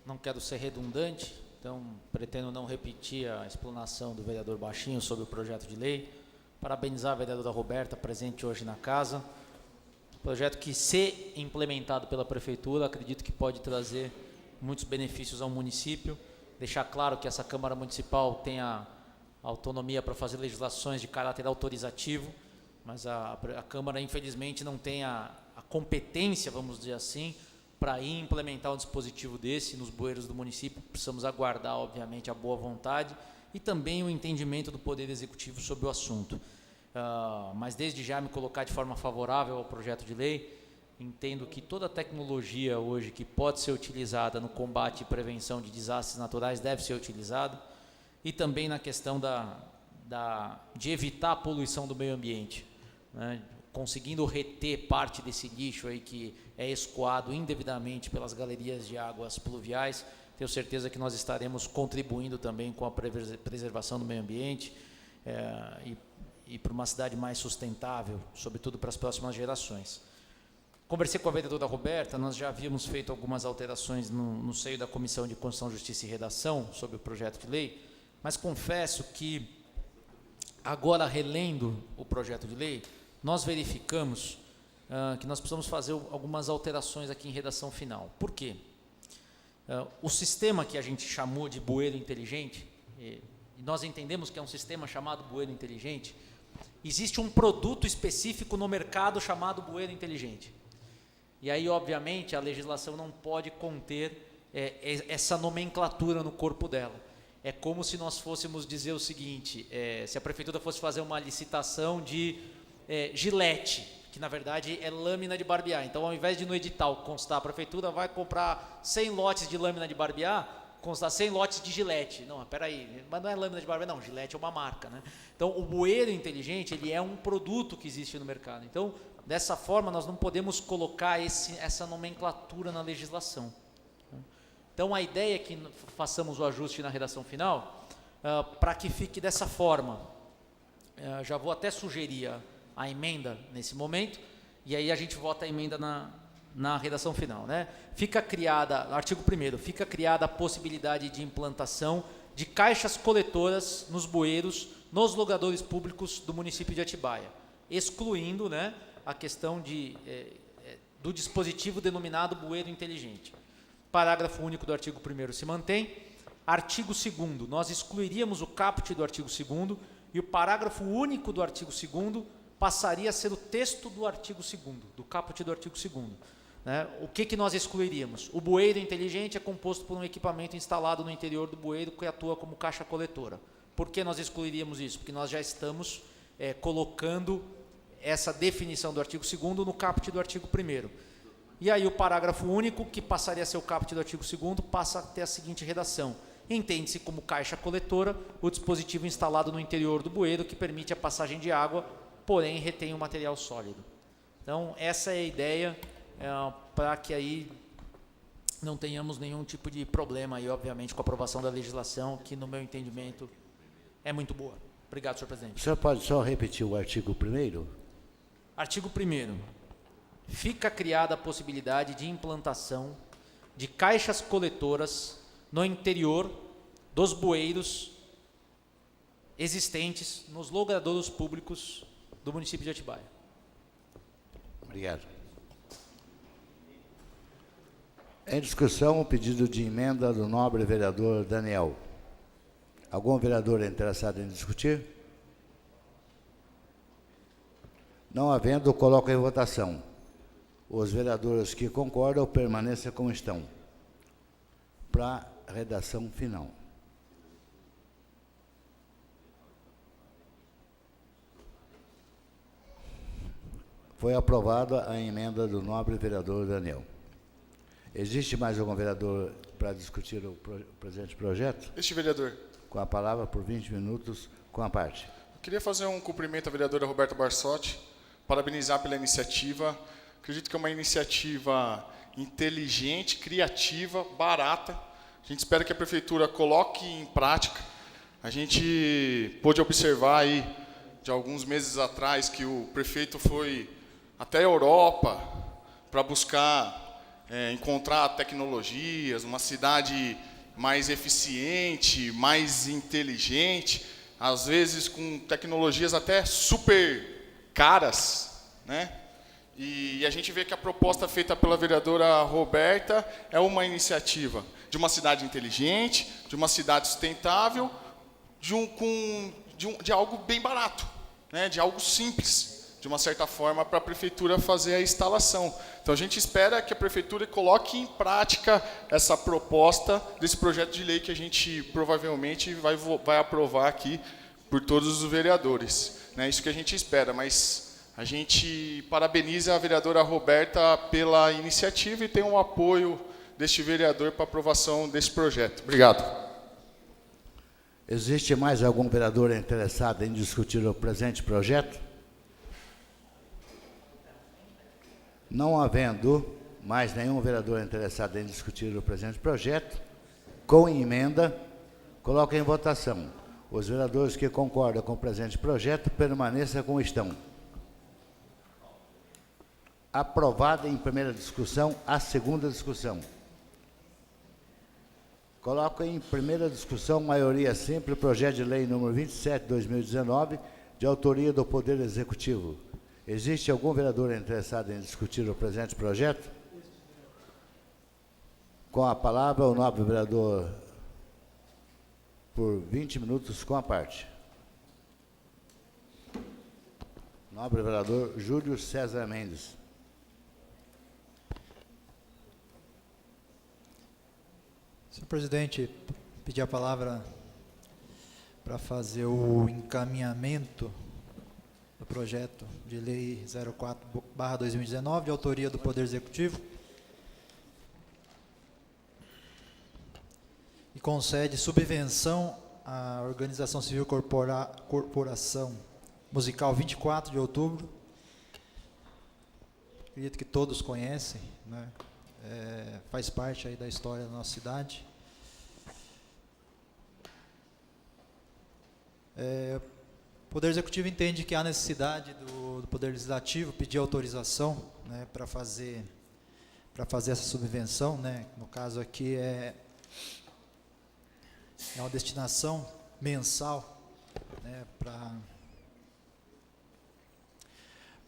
[SPEAKER 9] Não quero ser redundante, então pretendo não repetir a explanação do vereador Baixinho sobre o projeto de lei. Parabenizar a vereadora Roberta, presente hoje na casa. Projeto que, se implementado pela Prefeitura, acredito que pode trazer muitos benefícios ao município. Deixar claro que essa Câmara Municipal tem a autonomia para fazer legislações de caráter autorizativo, mas a Câmara, infelizmente, não tem a competência, vamos dizer assim, para ir implementar um dispositivo desse nos bueiros do município. Precisamos aguardar, obviamente, a boa vontade e também o entendimento do Poder Executivo sobre o assunto. Mas desde já me colocar de forma favorável ao projeto de lei. Entendo que toda a tecnologia hoje que pode ser utilizada no combate e prevenção de desastres naturais deve ser utilizada, e também na questão de evitar a poluição do meio ambiente, né? Conseguindo reter parte desse lixo aí que é escoado indevidamente pelas galerias de águas pluviais. Tenho certeza que nós estaremos contribuindo também com a preservação do meio ambiente e para uma cidade mais sustentável, sobretudo para as próximas gerações. Conversei com a vereadora Roberta, nós já havíamos feito algumas alterações no seio da Comissão de Constituição, Justiça e Redação sobre o projeto de lei, mas confesso que, agora relendo o projeto de lei, nós verificamos que nós precisamos fazer algumas alterações aqui em redação final. Por quê? O sistema que a gente chamou de bueiro inteligente, e nós entendemos que é um sistema chamado bueiro inteligente, existe um produto específico no mercado chamado bueiro inteligente. E aí, obviamente, a legislação não pode conter essa nomenclatura no corpo dela. É como se nós fôssemos dizer o seguinte, se a prefeitura fosse fazer uma licitação de gilete, que na verdade é lâmina de barbear. Então, ao invés de no edital constar, a prefeitura vai comprar 100 lotes de lâmina de barbear, constar 100 lotes de gilete. Não, peraí, mas não é lâmina de barbear, não, gilete é uma marca, né? Então, o bueiro inteligente, ele é um produto que existe no mercado. Então, dessa forma, nós não podemos colocar essa nomenclatura na legislação. Então, a ideia é que façamos o ajuste na redação final, para que fique dessa forma. Já vou até sugerir a emenda nesse momento, e aí a gente vota a emenda na redação final, né? Fica criada, artigo 1º, fica criada a possibilidade de implantação de caixas coletoras nos bueiros, nos logradouros públicos do município de Atibaia, excluindo, né, a questão do dispositivo denominado bueiro inteligente. Parágrafo único do artigo 1º se mantém. Artigo 2º, nós excluiríamos o caput do artigo 2º, e o parágrafo único do artigo 2º passaria a ser o texto do artigo 2º, do caput do artigo 2º. Né? O que nós excluiríamos? O bueiro inteligente é composto por um equipamento instalado no interior do bueiro que atua como caixa coletora. Por que nós excluiríamos isso? Porque nós já estamos colocando essa definição do artigo 2º no caput do artigo 1º. E aí o parágrafo único, que passaria a ser o caput do artigo 2º, passa a ter a seguinte redação: entende-se como caixa coletora o dispositivo instalado no interior do bueiro que permite a passagem de água, porém retém o material sólido. Então, essa é a ideia, para que aí não tenhamos nenhum tipo de problema, aí, obviamente, com a aprovação da legislação, que, no meu entendimento, é muito boa. Obrigado, senhor presidente.
[SPEAKER 2] O senhor pode só repetir o artigo 1º?
[SPEAKER 9] Artigo 1º. Fica criada a possibilidade de implantação de caixas coletoras no interior dos bueiros existentes nos logradouros públicos do município de Atibaia.
[SPEAKER 2] Obrigado. Em discussão, o pedido de emenda do nobre vereador Daniel. Algum vereador interessado em discutir? Não havendo, coloco em votação. Os vereadores que concordam permaneçam como estão. Para a redação final. Foi aprovada a emenda do nobre vereador Daniel. Existe mais algum vereador para discutir o presente projeto?
[SPEAKER 6] Este vereador.
[SPEAKER 2] Com a palavra por 20 minutos, com a parte.
[SPEAKER 6] Eu queria fazer um cumprimento à vereadora Roberta Barsotti, parabenizar pela iniciativa. Acredito que é uma iniciativa inteligente, criativa, barata. A gente espera que a prefeitura coloque em prática. A gente pôde observar aí, de alguns meses atrás, que o prefeito foi até a Europa para buscar encontrar tecnologias, uma cidade mais eficiente, mais inteligente, às vezes com tecnologias até super caras, né? E a gente vê que a proposta feita pela vereadora Roberta é uma iniciativa de uma cidade inteligente, de uma cidade sustentável, de algo bem barato, né? De algo simples, de uma certa forma, para a prefeitura fazer a instalação. Então, a gente espera que a prefeitura coloque em prática essa proposta desse projeto de lei que a gente provavelmente vai aprovar aqui por todos os vereadores. É isso que a gente espera, mas a gente parabeniza a vereadora Roberta pela iniciativa e tem um apoio deste vereador para aprovação desse projeto. Obrigado.
[SPEAKER 2] Existe mais algum vereador interessado em discutir o presente projeto? Não havendo mais nenhum vereador interessado em discutir o presente projeto, com emenda, coloco em votação. Os vereadores que concordam com o presente projeto permaneçam como estão. Aprovada em primeira discussão a segunda discussão. Coloco em primeira discussão, maioria simples, o projeto de lei número 27/2019, de autoria do Poder Executivo. Existe algum vereador interessado em discutir o presente projeto? Com a palavra, o nobre vereador, por 20 minutos com a parte. Nobre vereador Júlio César Mendes.
[SPEAKER 8] Senhor presidente, pedi a palavra para fazer o encaminhamento do projeto de lei 04/2019, de autoria do Poder Executivo, e concede subvenção à Organização Civil Corporação Musical 24 de outubro. Acredito que todos conhecem, né? Faz parte aí da história da nossa cidade. O Poder Executivo entende que há necessidade do Poder Legislativo pedir autorização, né, para fazer essa subvenção, né? No caso aqui é uma destinação mensal, né, para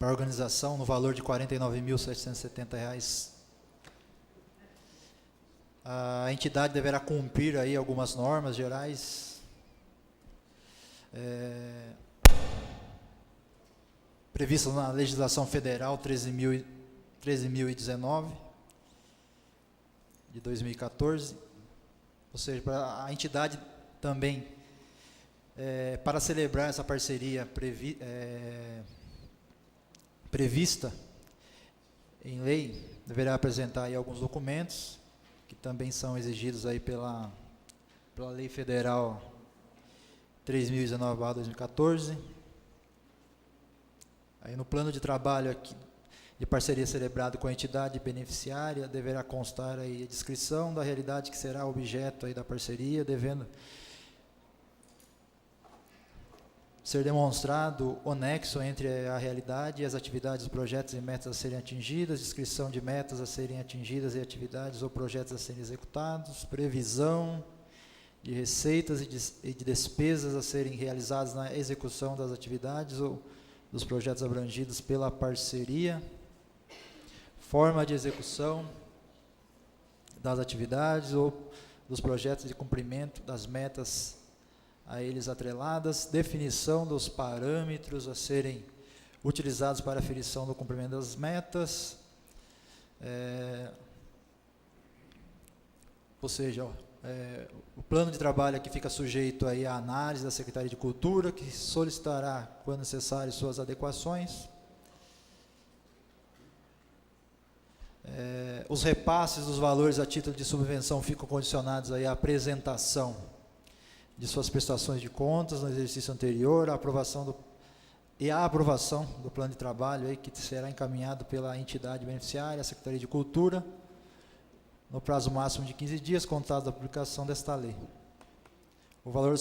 [SPEAKER 8] a organização no valor de R$ 49.770. A entidade deverá cumprir aí algumas normas gerais previstas na legislação federal 13.019 de 2014, ou seja, para a entidade também, para celebrar essa parceria prevista em lei, deverá apresentar aí alguns documentos que também são exigidos aí pela Lei Federal 3.019/2014. Aí no plano de trabalho aqui, de parceria celebrado com a entidade beneficiária, deverá constar aí a descrição da realidade que será objeto aí da parceria, devendo ser demonstrado o nexo entre a realidade e as atividades, projetos e metas a serem atingidas, descrição de metas a serem atingidas e atividades ou projetos a serem executados, previsão de receitas e de despesas a serem realizadas na execução das atividades ou dos projetos abrangidos pela parceria, forma de execução das atividades ou dos projetos de cumprimento das metas a eles atreladas, definição dos parâmetros a serem utilizados para a aferição do cumprimento das metas, ou seja, o plano de trabalho aqui fica sujeito aí à análise da Secretaria de Cultura, que solicitará, quando necessário, suas adequações. Os repasses dos valores a título de subvenção ficam condicionados aí à apresentação de suas prestações de contas no exercício anterior, a aprovação do plano de trabalho aí, que será encaminhado pela entidade beneficiária, a Secretaria de Cultura, no prazo máximo de 15 dias, contados da publicação desta lei. O valor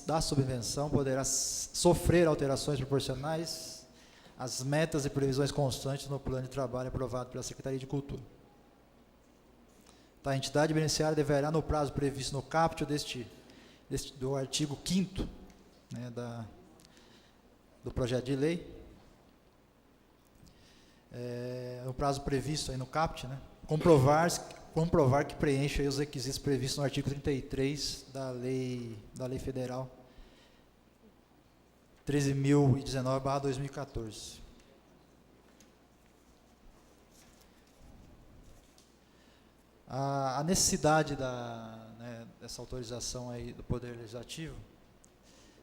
[SPEAKER 8] da subvenção poderá sofrer alterações proporcionais às metas e previsões constantes no plano de trabalho aprovado pela Secretaria de Cultura. A entidade beneficiária deverá, no prazo previsto no caput do artigo 5º, né, do projeto de lei, no prazo previsto aí no caput, né, comprovar que preenche aí os requisitos previstos no artigo 33 da Lei Federal 13.019/2014. A necessidade dessa autorização aí do Poder Legislativo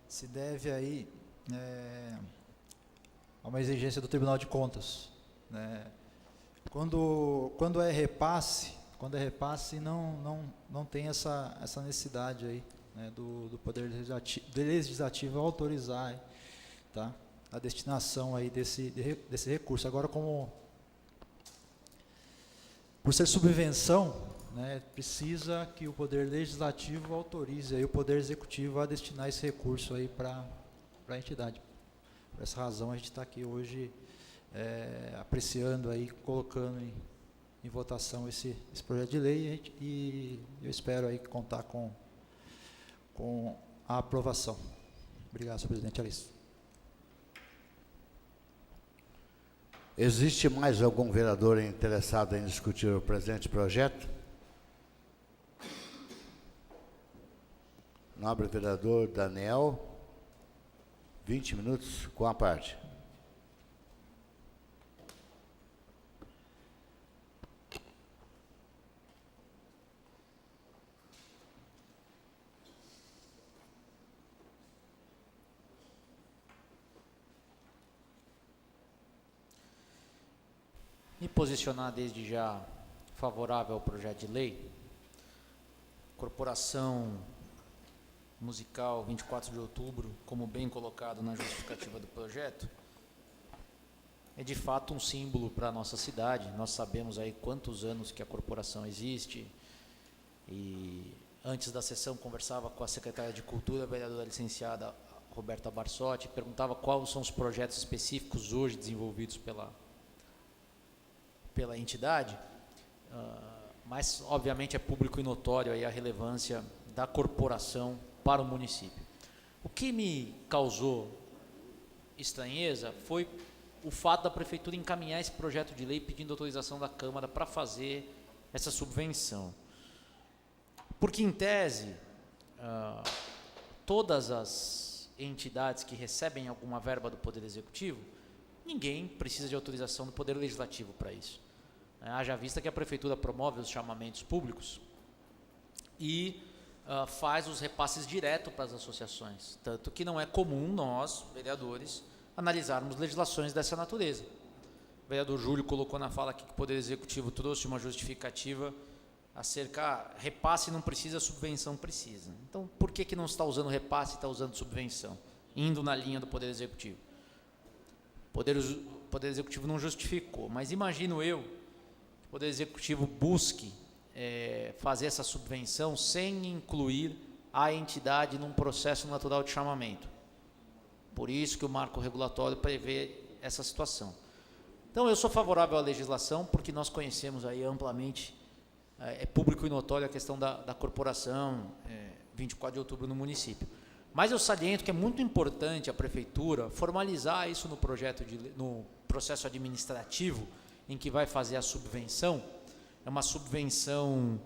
[SPEAKER 8] se deve aí a uma exigência do Tribunal de Contas, né? Quando é repasse, não tem essa necessidade aí, né, do Poder Legislativo autorizar, tá, a destinação aí desse recurso. Agora, por ser subvenção, né, precisa que o Poder Legislativo autorize aí o Poder Executivo a destinar esse recurso aí para a entidade. Por essa razão, a gente está aqui hoje apreciando aí, colocando em votação esse projeto de lei, e eu espero aí contar com a aprovação. Obrigado, senhor presidente. É isso.
[SPEAKER 2] Existe mais algum vereador interessado em discutir o presente projeto? Nobre vereador Daniel, 20 minutos com a parte.
[SPEAKER 9] Me posicionar desde já favorável ao projeto de lei. Corporação Musical 24 de Outubro, como bem colocado na justificativa do projeto, é de fato um símbolo para a nossa cidade. Nós sabemos aí quantos anos que a corporação existe, e antes da sessão conversava com a secretária de Cultura, a vereadora licenciada Roberta Barsotti, perguntava quais são os projetos específicos hoje desenvolvidos pela entidade, mas obviamente é público e notório aí a relevância da corporação para o município. O que me causou estranheza foi o fato da prefeitura encaminhar esse projeto de lei pedindo autorização da Câmara para fazer essa subvenção. Porque, em tese, todas as entidades que recebem alguma verba do Poder Executivo, ninguém precisa de autorização do Poder Legislativo para isso. Haja vista que a Prefeitura promove os chamamentos públicos e faz os repasses direto para as associações. Tanto que não é comum nós, vereadores, analisarmos legislações dessa natureza. O vereador Júlio colocou na fala aqui que o Poder Executivo trouxe uma justificativa acerca, repasse não precisa, subvenção precisa. Então, por que não está usando repasse e está usando subvenção? Indo na linha do Poder Executivo. O Poder Executivo não justificou, mas imagino eu que o Poder Executivo busque fazer essa subvenção sem incluir a entidade num processo natural de chamamento. Por isso que o marco regulatório prevê essa situação. Então, eu sou favorável à legislação, porque nós conhecemos aí amplamente, é público e notório a questão da corporação 24 de outubro no município. Mas eu saliento que é muito importante a prefeitura formalizar isso no processo administrativo em que vai fazer a subvenção. É uma subvenção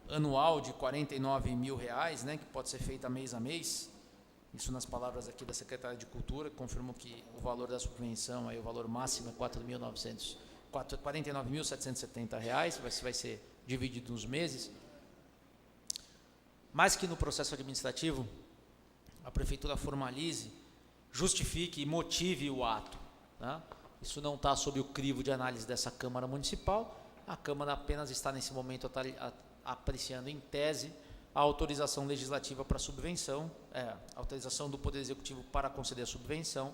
[SPEAKER 9] anual de R$49 mil, né, que pode ser feita mês a mês. Isso nas palavras aqui da secretária de Cultura, que confirmou que o valor da subvenção, aí, o valor máximo é R$49.770, vai ser dividido nos meses. Mas que no processo administrativo a prefeitura formalize, justifique e motive o ato, tá? Isso não está sob o crivo de análise dessa Câmara Municipal. A Câmara apenas está nesse momento apreciando em tese a autorização legislativa para a subvenção, a autorização do Poder Executivo para conceder a subvenção.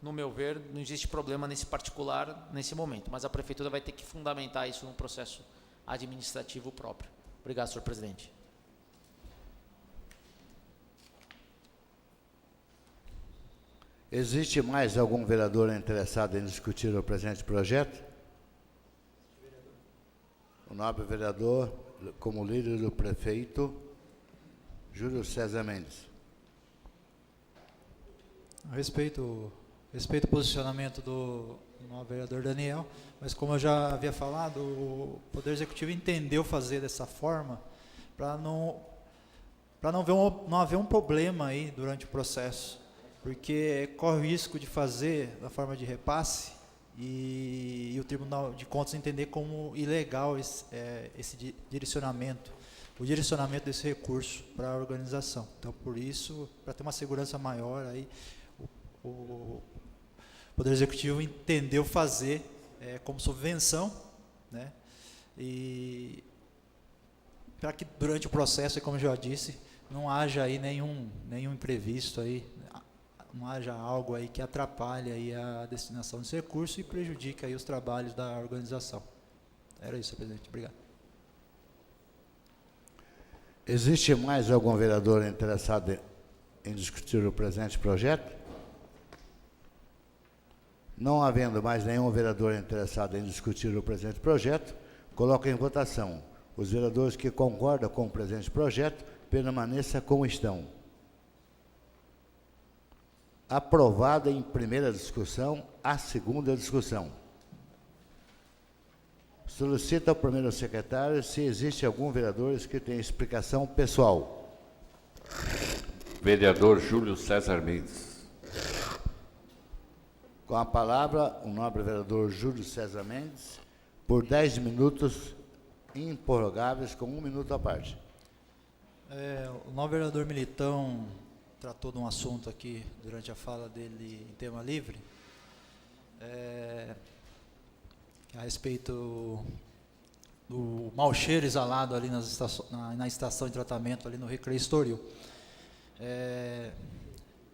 [SPEAKER 9] No meu ver, não existe problema nesse particular nesse momento, mas a prefeitura vai ter que fundamentar isso no processo administrativo próprio. Obrigado, senhor presidente.
[SPEAKER 2] Existe mais algum vereador interessado em discutir o presente projeto? O nobre vereador, como líder do prefeito, Júlio César Mendes.
[SPEAKER 8] Respeito o posicionamento do nobre vereador Daniel, mas como eu já havia falado, o Poder Executivo entendeu fazer dessa forma para não haver um problema aí durante o processo, porque corre o risco de fazer da forma de repasse e o Tribunal de Contas entender como ilegal esse direcionamento, o direcionamento desse recurso para a organização. Então, por isso, para ter uma segurança maior, aí, o Poder Executivo entendeu fazer como subvenção, né? E para que durante o processo, como eu já disse, não haja aí nenhum imprevisto aí, não haja algo aí que atrapalhe aí a destinação desse recurso e prejudique aí os trabalhos da organização. Era isso, presidente. Obrigado.
[SPEAKER 2] Existe mais algum vereador interessado em discutir o presente projeto? Não havendo mais nenhum vereador interessado em discutir o presente projeto, coloco em votação. Os vereadores que concordam com o presente projeto, permaneça como estão. Aprovada em primeira discussão, a segunda discussão. Solicito ao primeiro secretário se existe algum vereador que tenha explicação pessoal.
[SPEAKER 1] Vereador Júlio César Mendes.
[SPEAKER 2] Com a palavra, o nobre vereador Júlio César Mendes, por 10 minutos improrrogáveis, com 1 minuto à parte.
[SPEAKER 8] O nobre vereador Militão tratou de um assunto aqui durante a fala dele em tema livre, a respeito do mau cheiro exalado ali na estação de tratamento ali no Recreio Estoril.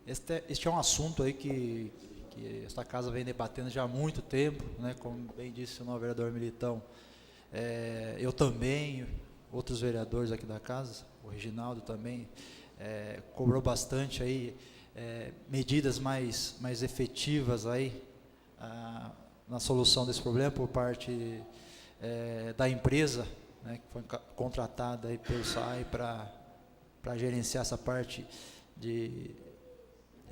[SPEAKER 8] Este é um assunto aí que esta casa vem debatendo já há muito tempo, né? Como bem disse o novo vereador Militão, eu também, outros vereadores aqui da casa, o Reginaldo também, cobrou bastante aí medidas mais efetivas aí na solução desse problema por parte da empresa, né, que foi contratada aí pelo SAI para gerenciar essa parte de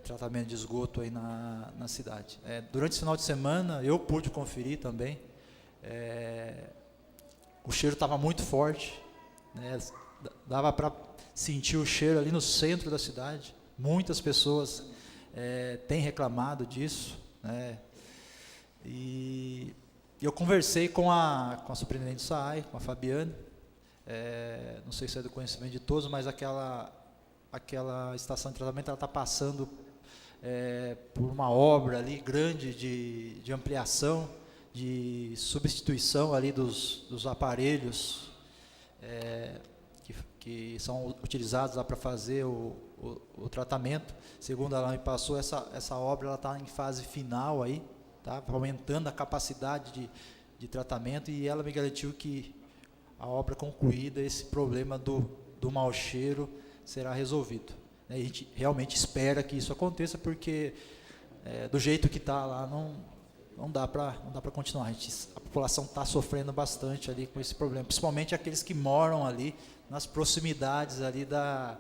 [SPEAKER 8] tratamento de esgoto aí na cidade. Durante esse final de semana, eu pude conferir também, o cheiro estava muito forte, né, dava para sentir o cheiro ali no centro da cidade. Muitas pessoas têm reclamado disso, né, e eu conversei com a superintendente do SAAI, com a Fabiane, não sei se é do conhecimento de todos, mas aquela estação de tratamento está passando por uma obra ali grande de ampliação, de substituição ali dos aparelhos que são utilizados lá para fazer o tratamento. Segundo ela me passou, essa obra está em fase final aí, tá aumentando a capacidade de tratamento, e ela me garantiu que a obra concluída, esse problema do mau cheiro será resolvido. A gente realmente espera que isso aconteça, porque do jeito que está lá não dá para continuar. A população está sofrendo bastante ali com esse problema, principalmente aqueles que moram ali nas proximidades ali da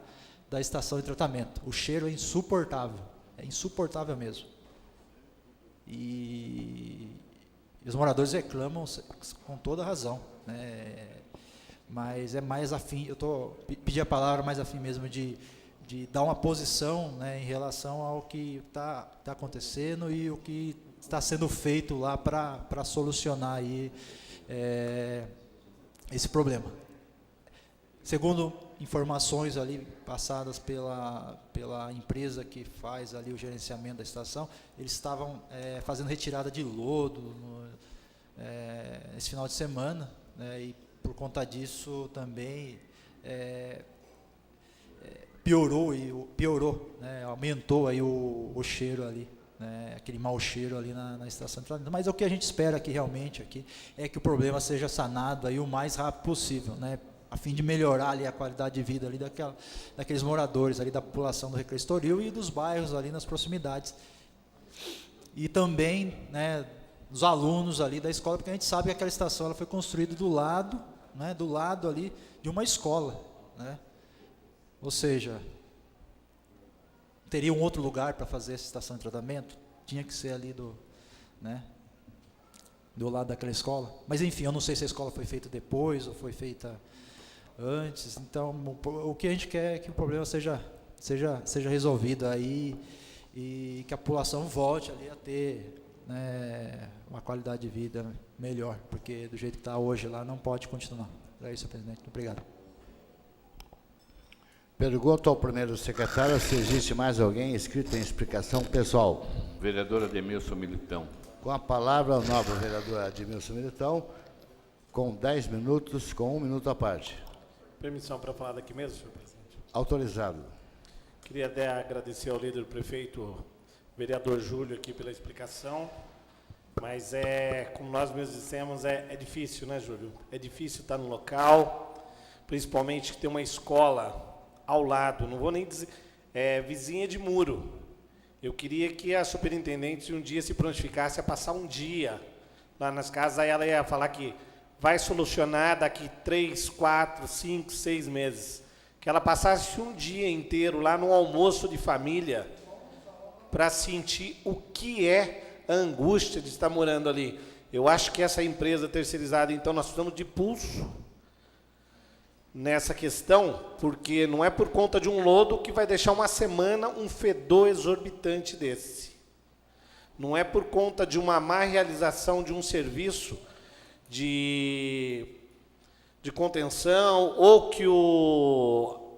[SPEAKER 8] estação de tratamento. O cheiro é insuportável mesmo. E os moradores reclamam com toda razão, né? Mas é mais afim, pedi a palavra mais afim mesmo de dar uma posição, né, em relação ao que está acontecendo e o que está sendo feito lá para solucionar aí, esse problema. Segundo informações ali passadas pela empresa que faz ali o gerenciamento da estação, eles estavam fazendo retirada de lodo esse final de semana, né, e por conta disso também piorou, né, aumentou aí o cheiro ali, né, aquele mau cheiro ali na estação de tratamento. Mas o que a gente espera aqui realmente é que o problema seja sanado aí o mais rápido possível, né, a fim de melhorar ali a qualidade de vida ali daqueles moradores ali, da população do Recreio Estoril e dos bairros ali nas proximidades. E também, né, dos alunos ali da escola, porque a gente sabe que aquela estação ela foi construída do lado ali de uma escola, né? Ou seja, teria um outro lugar para fazer essa estação de tratamento? Tinha que ser ali do lado daquela escola. Mas enfim, eu não sei se a escola foi feita depois ou foi feita antes. Então, o que a gente quer é que o problema seja resolvido aí e que a população volte ali a ter né, uma qualidade de vida melhor, porque do jeito que está hoje lá não pode continuar. É isso, presidente. Muito obrigado.
[SPEAKER 2] Pergunto ao primeiro secretário se existe mais alguém inscrito em explicação pessoal.
[SPEAKER 1] Vereador Ademilson Militão.
[SPEAKER 2] Com a palavra, o nobre vereador Ademilson Militão, com 10 minutos, com 1 minuto à parte.
[SPEAKER 3] Permissão para falar daqui mesmo, senhor presidente?
[SPEAKER 2] Autorizado.
[SPEAKER 3] Queria até agradecer ao líder do prefeito, vereador Júlio, aqui pela explicação, mas como nós mesmos dissemos, é difícil, né, Júlio? É difícil estar no local, principalmente que tem uma escola ao lado, não vou nem dizer, vizinha de muro. Eu queria que a superintendente um dia se prontificasse a passar um dia lá nas casas, aí ela ia falar que vai solucionar daqui 3, 4, 5, 6 meses. Que ela passasse um dia inteiro lá no almoço de família para sentir o que é a angústia de estar morando ali. Eu acho que essa empresa terceirizada, então, nós precisamos de pulso nessa questão, porque não é por conta de um lodo que vai deixar uma semana um fedor exorbitante desse. Não é por conta de uma má realização de um serviço de contenção, ou que eu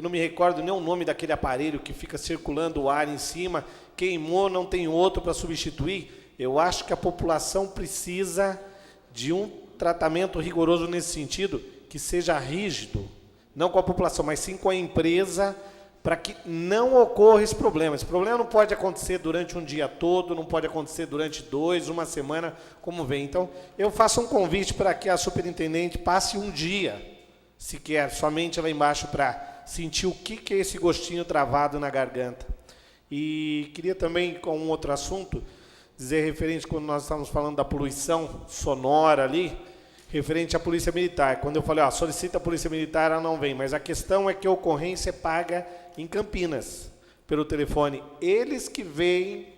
[SPEAKER 3] não me recordo nem o nome daquele aparelho que fica circulando o ar em cima, queimou, não tem outro para substituir. Eu acho que a população precisa de um tratamento rigoroso nesse sentido, que seja rígido, não com a população, mas sim com a empresa, para que não ocorra esse problema. Esse problema não pode acontecer durante um dia todo, não pode acontecer durante 2, uma semana, como vem. Então, eu faço um convite para que a superintendente passe um dia, sequer, somente lá embaixo, para sentir o que é esse gostinho travado na garganta. E queria também, com um outro assunto, dizer referente, quando nós estávamos falando da poluição sonora ali, referente à Polícia Militar. Quando eu falei, solicita a Polícia Militar, ela não vem. Mas a questão é que a ocorrência é paga em Campinas, pelo telefone. Eles que veem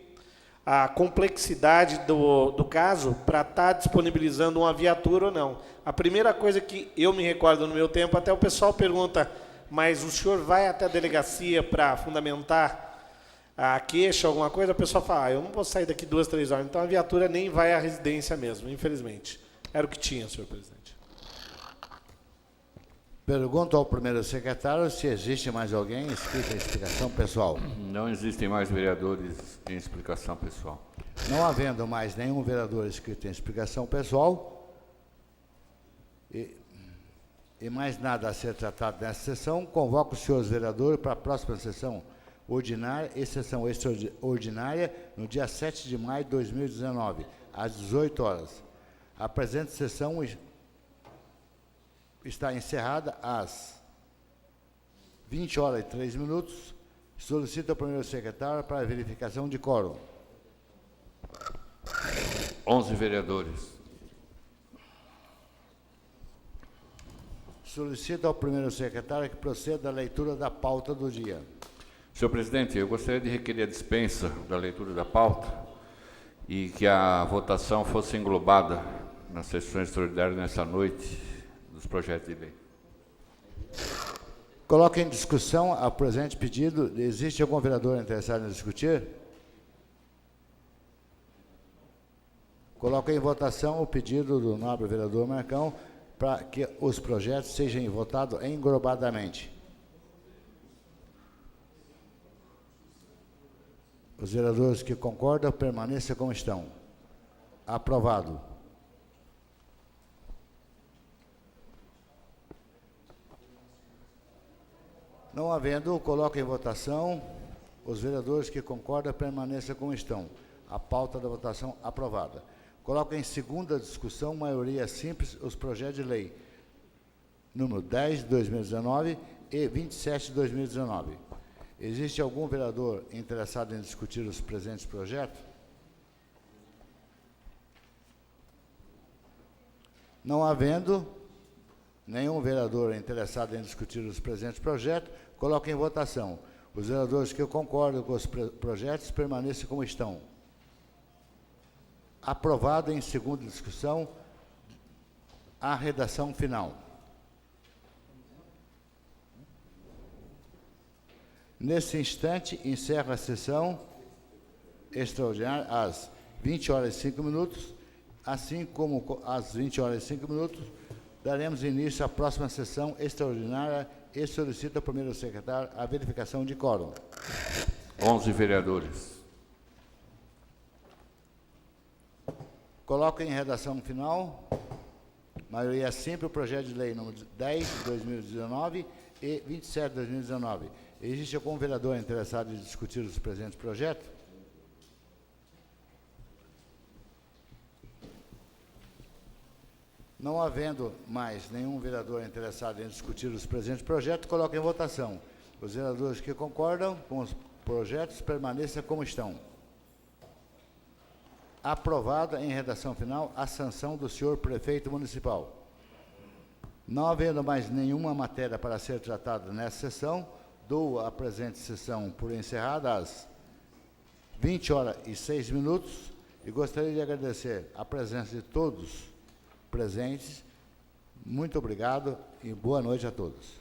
[SPEAKER 3] a complexidade do caso para estar disponibilizando uma viatura ou não. A primeira coisa que eu me recordo no meu tempo, até o pessoal pergunta, mas o senhor vai até a delegacia para fundamentar a queixa, alguma coisa? A pessoa fala, eu não vou sair daqui 2, 3 horas. Então a viatura nem vai à residência mesmo, infelizmente. Era o que tinha, senhor presidente.
[SPEAKER 2] Pergunto ao primeiro secretário se existe mais alguém inscrito em explicação pessoal.
[SPEAKER 1] Não existem mais vereadores em explicação pessoal.
[SPEAKER 2] Não havendo mais nenhum vereador inscrito em explicação pessoal, e mais nada a ser tratado nessa sessão, convoco os senhores vereadores para a próxima sessão ordinária e sessão extraordinária no dia 7 de maio de 2019, às 18 horas. A presente sessão está encerrada às 20 horas e 3 minutos. Solicito ao primeiro secretário para a verificação de quórum.
[SPEAKER 1] 11 vereadores.
[SPEAKER 2] Solicito ao primeiro secretário que proceda à leitura da pauta do dia.
[SPEAKER 1] Senhor presidente, eu gostaria de requerer a dispensa da leitura da pauta e que a votação fosse englobada nas sessões extraordinárias nessa noite dos projetos de lei.
[SPEAKER 2] Coloco em discussão o presente pedido. Existe algum vereador interessado em discutir? Coloco em votação o pedido do nobre vereador Marcão para que os projetos sejam votados englobadamente. Os vereadores que concordam, permaneçam como estão. Aprovado. Não havendo, coloco em votação. Os vereadores que concordam, permaneçam como estão. A pauta da votação aprovada. Coloco em segunda discussão, maioria simples, os projetos de lei número 10 de 2019 e 27 de 2019. Existe algum vereador interessado em discutir os presentes projetos? Não havendo nenhum vereador interessado em discutir os presentes projetos, coloco em votação. Os vereadores que concordam com os projetos permaneçam como estão. Aprovado em segunda discussão a redação final. Nesse instante, encerro a sessão extraordinária às 20 horas e 5 minutos, assim como às 20 horas e 5 minutos, daremos início à próxima sessão extraordinária e solicito ao primeiro secretário a verificação de quórum.
[SPEAKER 1] 11 vereadores.
[SPEAKER 2] Coloco em redação final, maioria simples, o projeto de lei número 10 de 2019 e 27 de 2019. Existe algum vereador interessado em discutir os presentes projetos? Não havendo mais nenhum vereador interessado em discutir os presentes projetos, coloco em votação. Os vereadores que concordam com os projetos permaneçam como estão. Aprovada em redação final a sanção do senhor prefeito municipal. Não havendo mais nenhuma matéria para ser tratada nessa sessão, dou a presente sessão por encerrada às 20 horas e 6 minutos e gostaria de agradecer a presença de todos presentes. Muito obrigado e boa noite a todos.